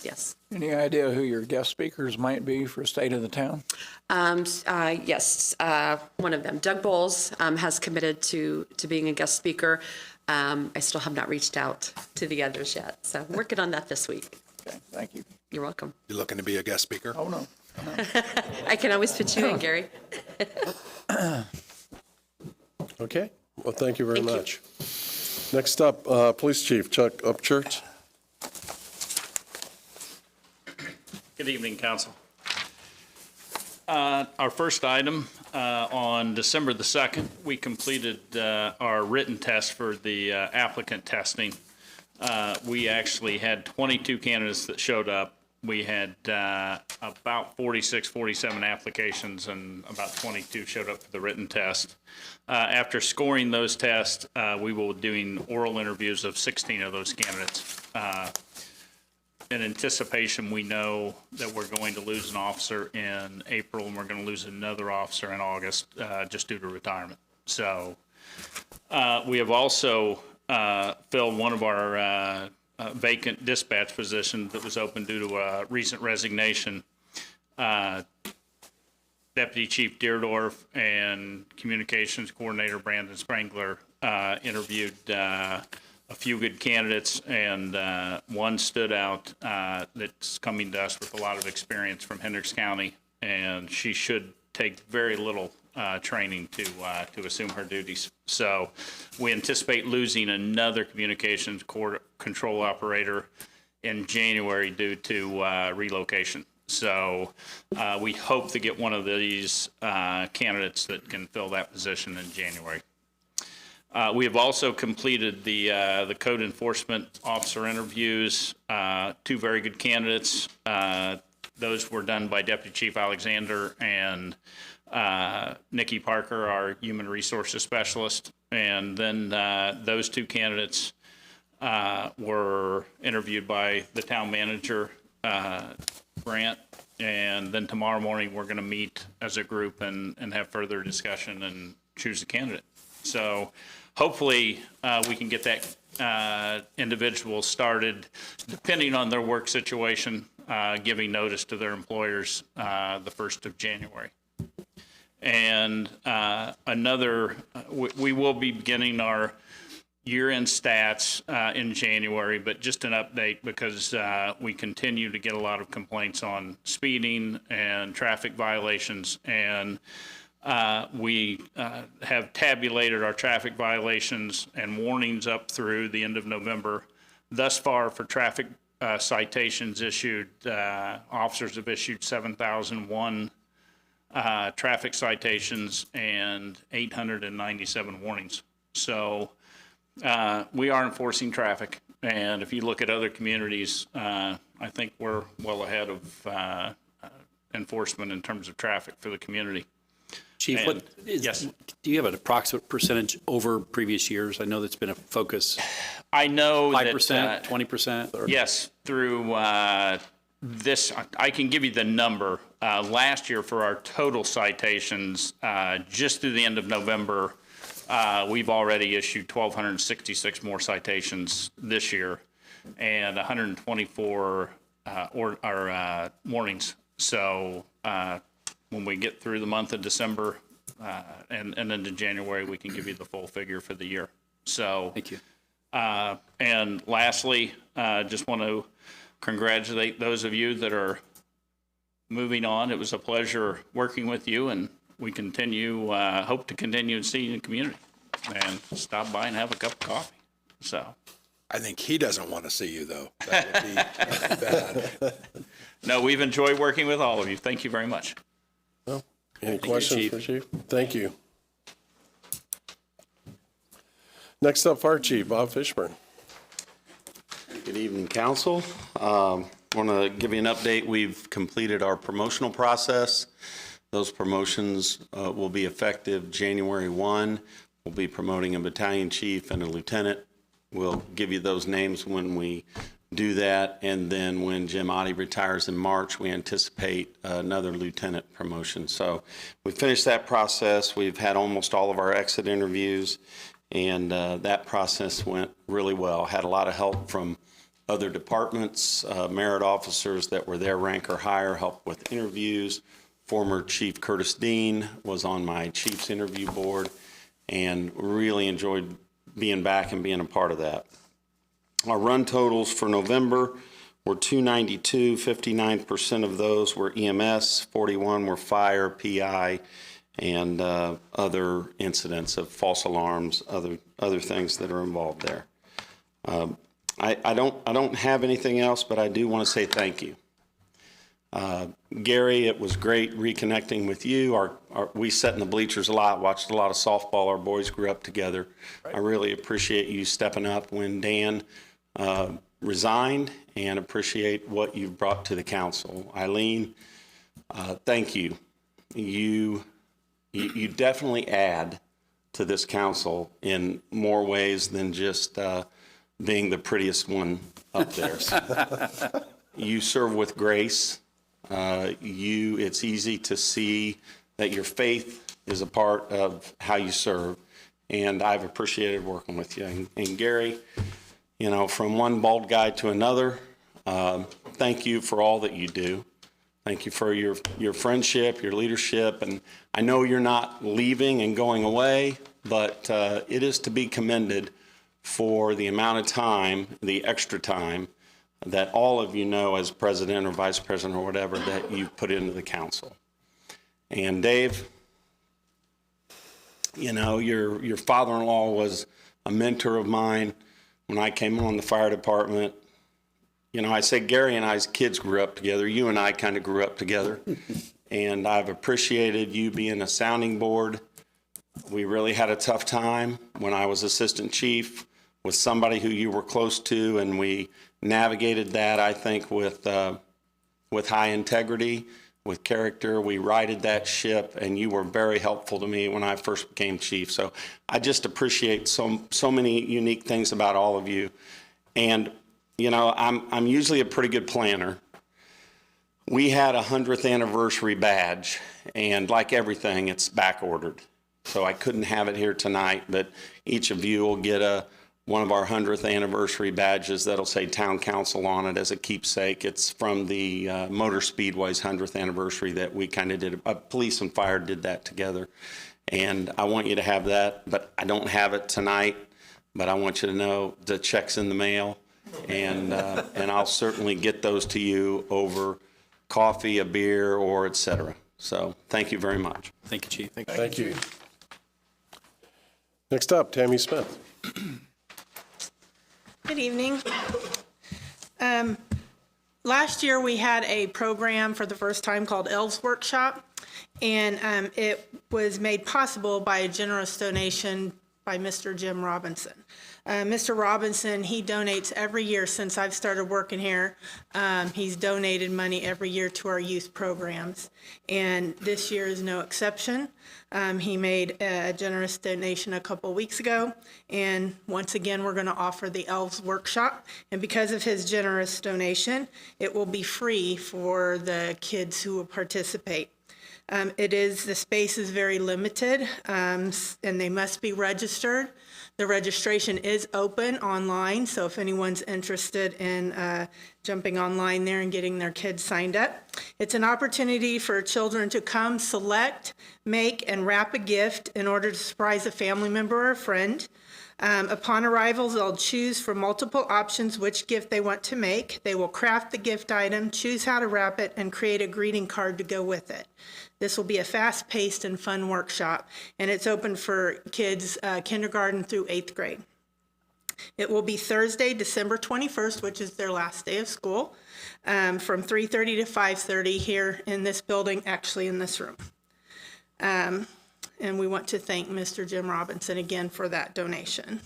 Yes. Any idea who your guest speakers might be for State of the Town? Yes, one of them, Doug Bowles, has committed to being a guest speaker. I still have not reached out to the others yet, so I'm working on that this week. Okay, thank you. You're welcome. You looking to be a guest speaker? Oh, no. I can always fit you in, Gary. Okay, well, thank you very Thank you. much. Next up, Police Chief Chuck Upchurch. Good evening, council. Our first item, on December the 2nd, we completed our written test for the applicant testing. We actually had 22 candidates that showed up. We had about 46, 47 applications, and about 22 showed up for the written test. After scoring those tests, we will be doing oral interviews of 16 of those candidates. In anticipation, we know that we're going to lose an officer in April, and we're going to lose another officer in August, just due to retirement. So we have also filled one of our vacant dispatch position that was open due to a recent resignation. Deputy Chief Deerdorf and Communications Coordinator Brandon Sprangler interviewed a few good candidates, and one stood out that's coming to us with a lot of experience from Hendricks County, and she should take very little training to assume her duties. So we anticipate losing another communications control operator in January due to relocation. So we hope to get one of these candidates that can fill that position in January. We have also completed the code enforcement officer interviews, 2 very good candidates. Those were done by Deputy Chief Alexander and Nikki Parker, our human resources specialist. And then those 2 candidates were interviewed by the town manager, Grant. And then tomorrow morning, we're going to meet as a group and have further discussion and choose a candidate. So hopefully we can get that individual started, depending on their work situation, giving notice to their employers the 1st of January. And we will be beginning our year-end stats in January, but just an update because we continue to get a lot of complaints on speeding and traffic violations, and we have tabulated our traffic violations and warnings up through the end of November. Thus far, for traffic citations issued, officers have issued 7,001 traffic citations and 897 warnings. So we are enforcing traffic, and if you look at other communities, I think we're well ahead of enforcement in terms of traffic for the community. Chief, yes. Do you have an approximate percentage over previous years? I know that's been a focus. I know 5%, that 20%? yes, through this, I can give you the number. Last year for our total citations, just through the end of November, we've already issued 1,266 more citations this year and 124 warnings. So when we get through the month of December and into January, we can give you the full figure for the year. So Thank you. and lastly, just want to congratulate those of you that are moving on. It was a pleasure working with you, and we hope to continue to see you in the community and stop by and have a cup of coffee. So I think he doesn't want to see you, though. That would be bad. no, we've enjoyed working with all of you. Thank you very much. Well, any questions for Chief? Thank you. Next up, Fire Chief Bob Fishburne. Good evening. Evening, council. Want to give you an update. We've completed our promotional process. Those promotions will be effective January 1. We'll be promoting a battalion chief and a lieutenant. We'll give you those names when we do that. And then when Jim Oddie retires in March, we anticipate another lieutenant promotion. So we finished that process. We've had almost all of our exit interviews, and that process went really well. Had a lot of help from other departments, merit officers that were their rank or higher, helped with interviews. Former Chief Curtis Dean was on my chief's interview board, and really enjoyed being back and being a part of that. Our run totals for November were 292. 59% of those were EMS, 41 were fire, PI, and other incidents of false alarms, other things that are involved there. I don't have anything else, but I do want to say thank you. Gary, it was great reconnecting with you. We sat in the bleachers a lot, watched a lot of softball. Our boys grew up together. Right. I really appreciate you stepping up when Dan resigned, and appreciate what you've brought to the council. Eileen, thank you. You definitely add to this council in more ways than just being the prettiest one up there. You serve with grace. It's easy to see that your faith is a part of how you serve, and I've appreciated working with you. And Gary, you know, from one bald guy to another, thank you for all that you do. Thank you for your friendship, your leadership, and I know you're not leaving and going away, but it is to be commended for the amount of time, the extra time, that all of you know as president or vice president or whatever that you've put into the council. And Dave, you know, your father-in-law was a mentor of mine when I came on the fire department. You know, I say Gary and I's kids grew up together. You and I kind of grew up together. And I've appreciated you being a sounding board. We really had a tough time when I was assistant chief with somebody who you were close to, and we navigated that, I think, with high integrity, with character. We righted that ship, and you were very helpful to me when I first became chief. So I just appreciate so many unique things about all of you. And, you know, I'm usually a pretty good planner. We had a 100th anniversary badge, and like everything, it's back ordered. So I couldn't have it here tonight, but each of you will get one of our 100th anniversary badges that'll say Town Council on it as a keepsake. It's from the Motor Speedway's 100th anniversary that we kind of did. Police and fire did that together. And I want you to have that, but I don't have it tonight. But I want you to know the check's in the mail, and I'll certainly get those to you over coffee, a beer, or et cetera. So thank you very much. Thank you, Chief. Thank you. Next up, Tammy Smith. Good evening. Last year we had a program for the first time called Elves Workshop, and it was made possible by a generous donation by Mr. Jim Robinson. Mr. Robinson, he donates every year since I've started working here. He's donated money every year to our youth programs, and this year is no exception. He made a generous donation a couple weeks ago, and once again we're going to offer the Elves Workshop, and because of his generous donation, it will be free for the kids who will participate. The space is very limited, and they must be registered. The registration is open online, so if anyone's interested in jumping online there and getting their kids signed up. It's an opportunity for children to come, select, make, and wrap a gift in order to surprise a family member or a friend. Upon arrival, they'll choose from multiple options which gift they want to make. They will craft the gift item, choose how to wrap it, and create a greeting card to go with it. This will be a fast-paced and fun workshop, and it's open for kids kindergarten through 8th grade. It will be Thursday, December 21st, which is their last day of school, from 3:30 to 5:30 here in this building, actually in this room. And we want to thank Mr. Jim Robinson again for that donation.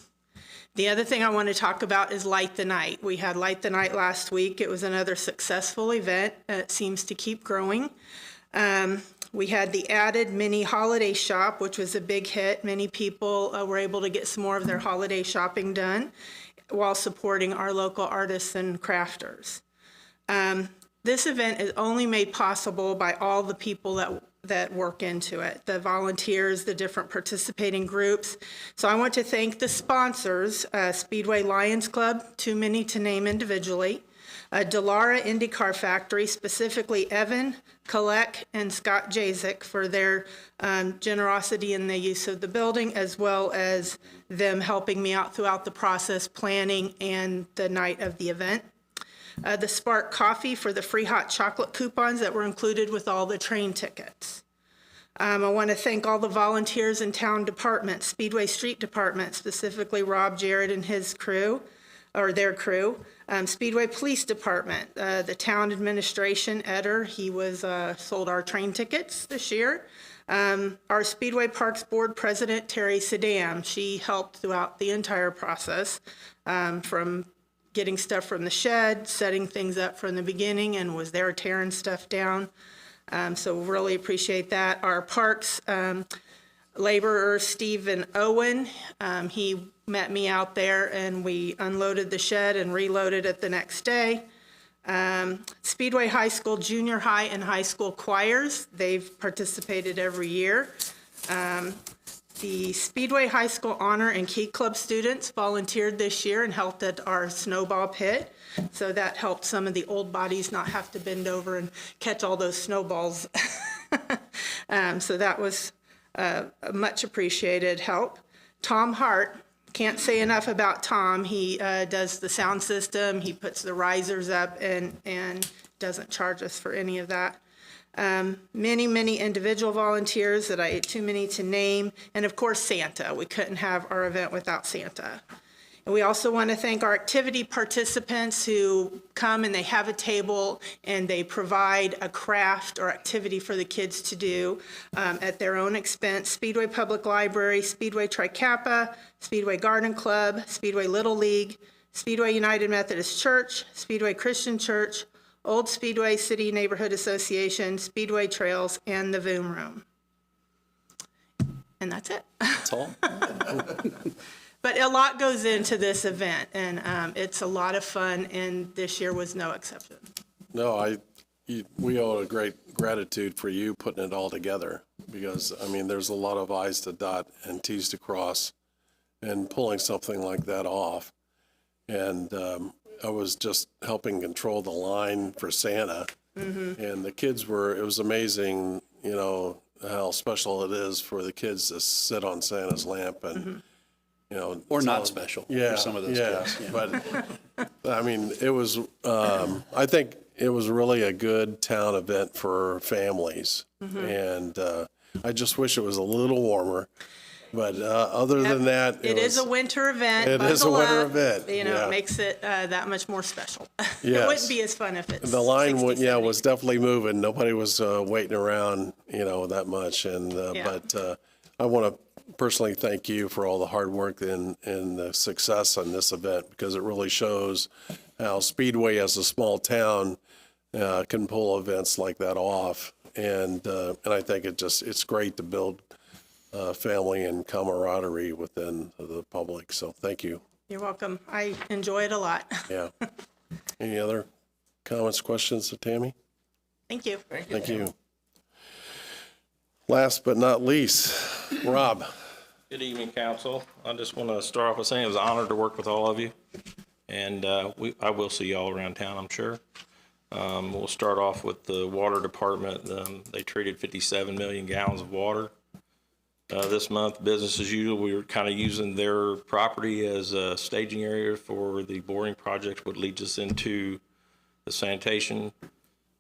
The other thing I want to talk about is Light the Night. We had Light the Night last week. It was another successful event. It seems to keep growing. We had the added mini holiday shop, which was a big hit. Many people were able to get some more of their holiday shopping done while supporting our local artists and crafters. This event is only made possible by all the people that work into it, the volunteers, the different participating groups. So I want to thank the sponsors, Speedway Lions Club, too many to name individually, Delara IndyCar Factory, specifically Evan, Colette, and Scott Jazik for their generosity in the use of the building, as well as them helping me out throughout the process, planning, and the night of the event. The Spark Coffee for the free hot chocolate coupons that were included with all the train tickets. I want to thank all the volunteers in town departments, Speedway Street Department, specifically Rob, Jared, and his crew, or their crew. Speedway Police Department, the town administration, Eder, he was sold our train tickets this year. Our Speedway Parks Board President, Terry Sadam, she helped throughout the entire process, from getting stuff from the shed, setting things up from the beginning, and was there tearing stuff down. So really appreciate that. Our parks laborer, Stephen Owen, he met me out there and we unloaded the shed and reloaded it the next day. Speedway High School, junior high and high school choirs, they've participated every year. The Speedway High School Honor and Key Club students volunteered this year and helped at our snowball pit. So that helped some of the old bodies not have to bend over and catch all those snowballs. So that was a much appreciated help. Tom Hart, can't say enough about Tom. He does the sound system, he puts the risers up and doesn't charge us for any of that. Many individual volunteers that I too many to name, and of course Santa. We couldn't have our event without Santa. And we also want to thank our activity participants who come and they have a table and they provide a craft or activity for the kids to do at their own expense. Speedway Public Library, Speedway Tri-Kappa, Speedway Garden Club, Speedway Little League, Speedway United Methodist Church, Speedway Christian Church, Old Speedway City Neighborhood Association, Speedway Trails, and the Voom Room. And that's it. That's all? But a lot goes into this event, and it's a lot of fun, and this year was no exception. No, we owe a great gratitude for you putting it all together because, I mean, there's a lot of I's to dot and T's to cross and pulling something like that off. And I was just helping control the line for Santa. Mm-hmm. And the kids it was amazing, you know, how special it is for the kids to sit on Santa's lamp and, mm-hmm. you know. Or not special for some of those kids. Yeah. But, I mean, it was, I think it was really a good town event for families. Mm-hmm. And I just wish it was a little warmer. But other than that, it is a winter event. It is a winter event. You know, it makes it that much more special. Yes. It wouldn't be as fun if it's the line 60, was definitely moving. Nobody was waiting around, you know, that much. And but I want to personally thank you for all the hard work and the success on this event because it really shows how Speedway, as a small town, can pull events like that off. And I think it's great to build family and camaraderie within the public. So thank you. You're welcome. I enjoy it a lot. Yeah. Any other comments, questions to Tammy? Thank you. Thank you. Last but not least, Rob. Good evening, council. I just want to start off with saying it was an honor to work with all of you. And I will see you all around town, I'm sure. We'll start off with the water department. They treated 57 million gallons of water. This month, business as usual, we were kind of using their property as a staging area for the boring project, what leads us into the sanitation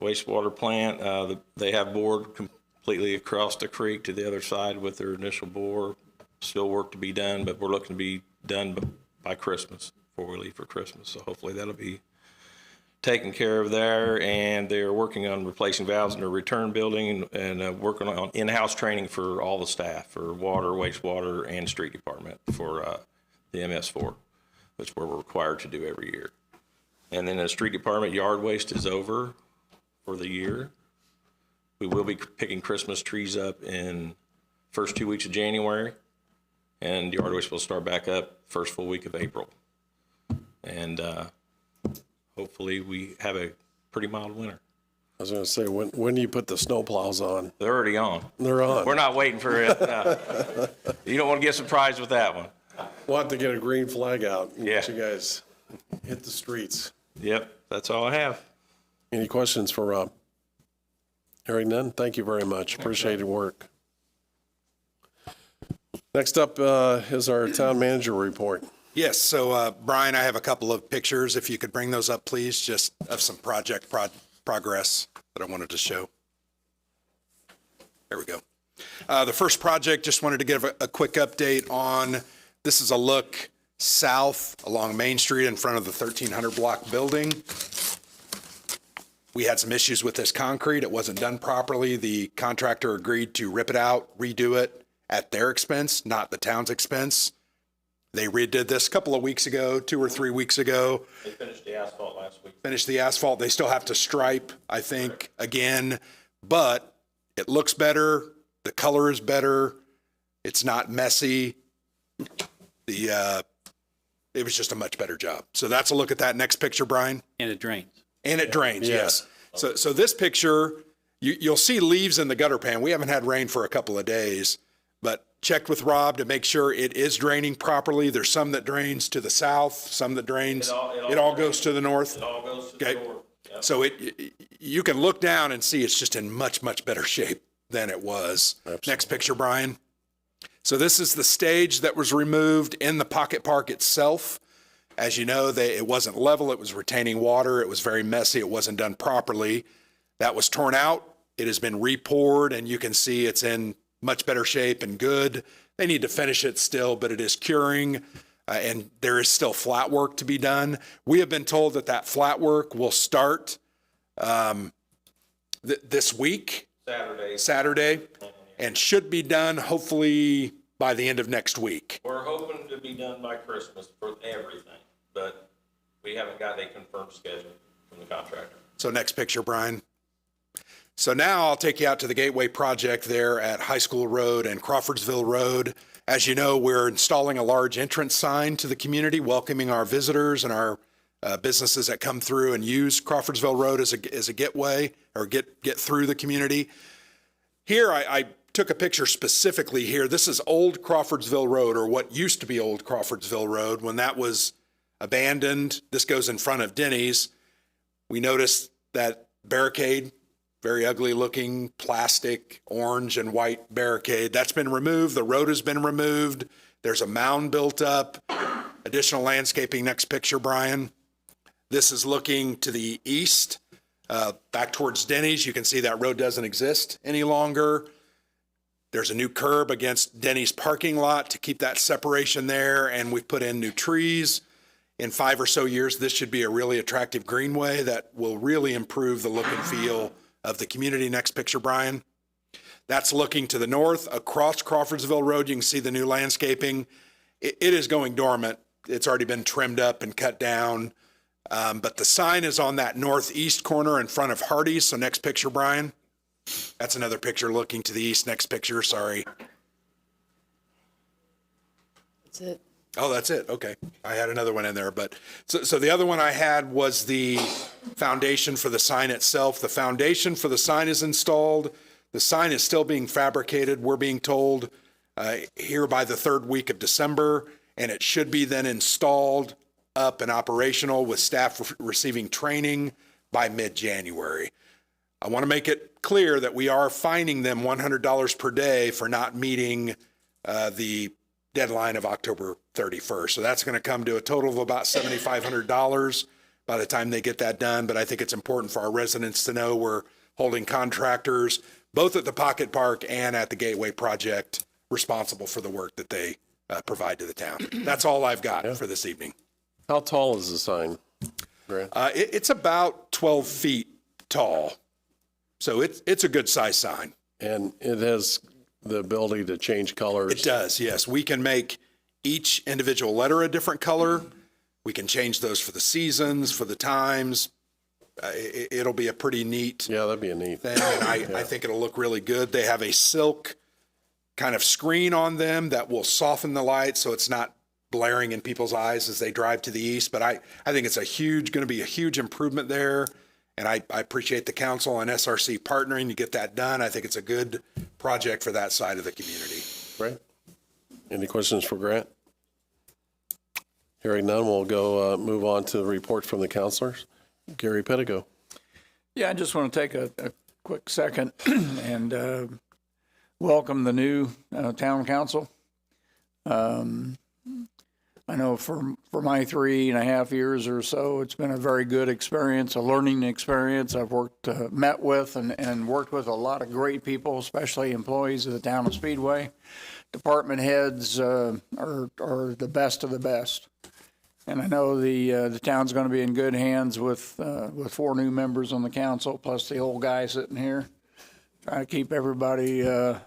wastewater plant. They have bored completely across the creek to the other side with their initial bore. Still work to be done, but we're looking to be done by Christmas, before we leave for Christmas. So hopefully that'll be taken care of there, and they're working on replacing valves in their return building and working on in-house training for all the staff for water, wastewater, and street department for the MS4. That's what we're required to do every year. And then the street department, yard waste is over for the year. We will be picking Christmas trees up in first 2 weeks of January, and yard waste will start back up first full week of April. And hopefully we have a pretty mild winter. I was going to say, when do you put the snow plows on? They're already on. They're on. We're not waiting for it. No. You don't want to get surprised with that one. We'll have to get a green flag out and Yeah. get you guys hit the streets. Yep, that's all I have. Any questions for Rob? Hearing none, thank you very much. Appreciated work. Next up is our town manager report. Yes, so Brian, I have a couple of pictures, if you could bring those up, please, just of some project progress that I wanted to show. There we go. The first project, just wanted to give a quick update on, this is a look south along Main Street in front of the 1300 block building. We had some issues with this concrete. It wasn't done properly. The contractor agreed to rip it out, redo it at their expense, not the town's expense. They redid this a couple of weeks ago, 2 or 3 weeks ago. They finished the asphalt last week. Finished the asphalt. They still have to stripe, I think, again, but it looks better. The color is better. It's not messy. It was just a much better job. So that's a look at that next picture, Brian. And it drains. And it drains, Yeah. yes. So this picture, you'll see leaves in the gutter pan. We haven't had rain for a couple of days, but checked with Rob to make sure it is draining properly. There's some that drains to the south, some that drains, it all goes to the north. It all goes to the Okay. north. Yep. So you can look down and see it's just in much, much better shape than it was. Absolutely. Next picture, Brian. So this is the stage that was removed in the pocket park itself. As you know, it wasn't level, it was retaining water, it was very messy, it wasn't done properly. That was torn out, it has been re-poured, and you can see it's in much better shape and good. They need to finish it still, but it is curing, and there is still flat work to be done. We have been told that flat work will start this week, Saturday, and should be done hopefully by the end of next week. We're hoping to be done by Christmas for everything, but we haven't got a confirmed schedule from the contractor. So next picture, Brian. So now I'll take you out to the Gateway project there at High School Road and Crawfordsville Road. As you know, we're installing a large entrance sign to the community, welcoming our visitors and our businesses that come through and use Crawfordsville Road as a getaway or get through the community. Here, I took a picture specifically here. This is Old Crawfordsville Road, or what used to be Old Crawfordsville Road, when that was abandoned. This goes in front of Denny's. We noticed that barricade, very ugly looking plastic, orange and white barricade. That's been removed. The road has been removed. There's a mound built up. Additional landscaping. Next picture, Brian. This is looking to the east, back towards Denny's. You can see that road doesn't exist any longer. There's a new curb against Denny's parking lot to keep that separation there, and we've put in new trees. In 5 or so years, this should be a really attractive greenway that will really improve the look and feel of the community. Next picture, Brian. That's looking to the north across Crawfordsville Road. You can see the new landscaping. It is going dormant. It's already been trimmed up and cut down. But the sign is on that northeast corner in front of Hardee's. So next picture, Brian. That's another picture looking to the east. Next picture, sorry. That's it. Oh, that's it. Okay. I had another one in there, but so the other one I had was the foundation for the sign itself. The foundation for the sign is installed. The sign is still being fabricated. We're being told here by the 3rd week of December, and it should be then installed up and operational with staff receiving training by mid-January. I want to make it clear that we are fining them $100 per day for not meeting the deadline of October 31st. So that's going to come to a total of about $7,500 by the time they get that done. But I think it's important for our residents to know we're holding contractors, both at the Pocket Park and at the Gateway project, responsible for the work that they provide to the town. That's all I've got for this evening. How tall is the sign, Grant? It's about 12 feet tall. So it's a good size sign. And it has the ability to change colors? It does, yes. We can make each individual letter a different color. We can change those for the seasons, for the times. It'll be a pretty neat Yeah, that'd be a neat. thing, and I think it'll look really good. They have a silk kind of screen on them that will soften the light so it's not blaring in people's eyes as they drive to the east. But I think it's going to be a huge improvement there. And I appreciate the council and SRC partnering to get that done. I think it's a good project for that side of the community. Right. Any questions for Grant? Hearing none, we'll go move on to the report from the counselors. Gary Pettigo. Yeah, I just want to take a quick second and welcome the new town council. I know for my 3.5 years or so, it's been a very good experience, a learning experience. I've met with and worked with a lot of great people, especially employees of the town of Speedway. Department heads are the best of the best. And I know the town's going to be in good hands with 4 new members on the council, plus the old guy sitting here, trying to keep everybody on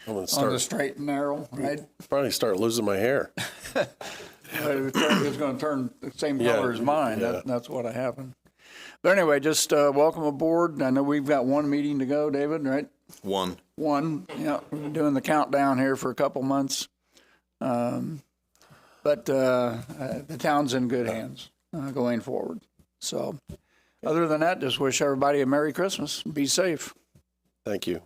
the straight and narrow, right? Probably start losing my hair. It's going to turn the same color as mine. Yeah. That's what happened. But anyway, just welcome aboard. I know we've got 1 meeting to go, David, right? One. Yeah, we've been doing the countdown here for a couple months. But the town's in good hands going forward. So other than that, just wish everybody a Merry Christmas. Be safe. Thank you.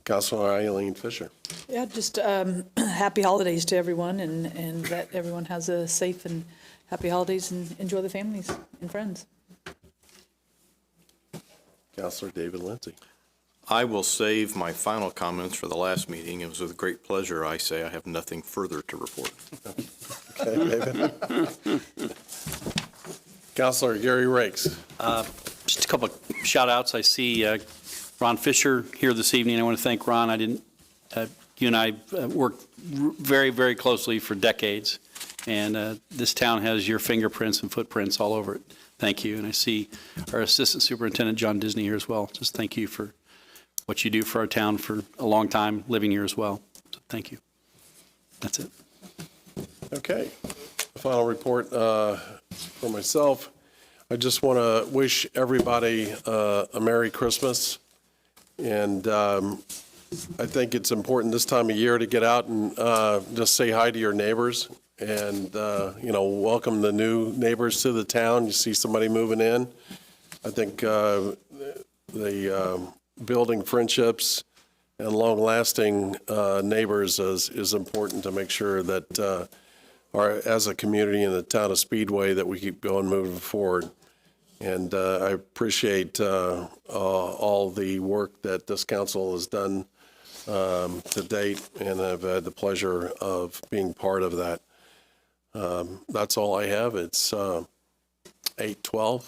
Councilor Eileen Fisher. Yeah, just happy holidays to everyone, and that everyone has a safe and happy holidays and enjoy the families and friends. Councilor David Lindsay. I will save my final comments for the last meeting. It was with great pleasure I say I have nothing further to report. Okay, David. Councilor Gary Rakes. Just a couple of shout outs. I see Ron Fisher here this evening. I want to thank Ron. You and I worked very, very closely for decades, and this town has your fingerprints and footprints all over it. Thank you. And I see our Assistant Superintendent, John Disney, here as well. Just thank you for what you do for our town for a long time, living here as well. So thank you. That's it. Okay. The final report for myself. I just want to wish everybody a Merry Christmas. And I think it's important this time of year to get out and just say hi to your neighbors and, welcome the new neighbors to the town. You see somebody moving in. I think the building friendships and long-lasting neighbors is important to make sure that as a community in the town of Speedway that we keep going moving forward. And I appreciate all the work that this council has done to date, and I've had the pleasure of being part of that. That's all I have. It's 8:12,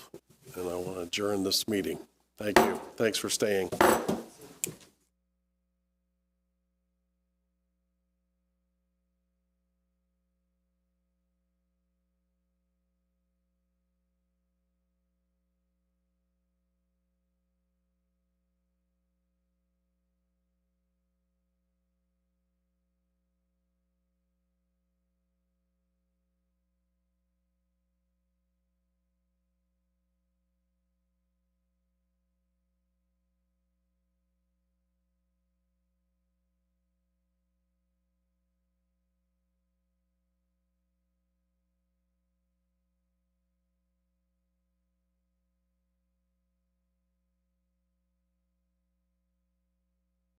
and I want to adjourn this meeting. Thank you. Thanks for staying.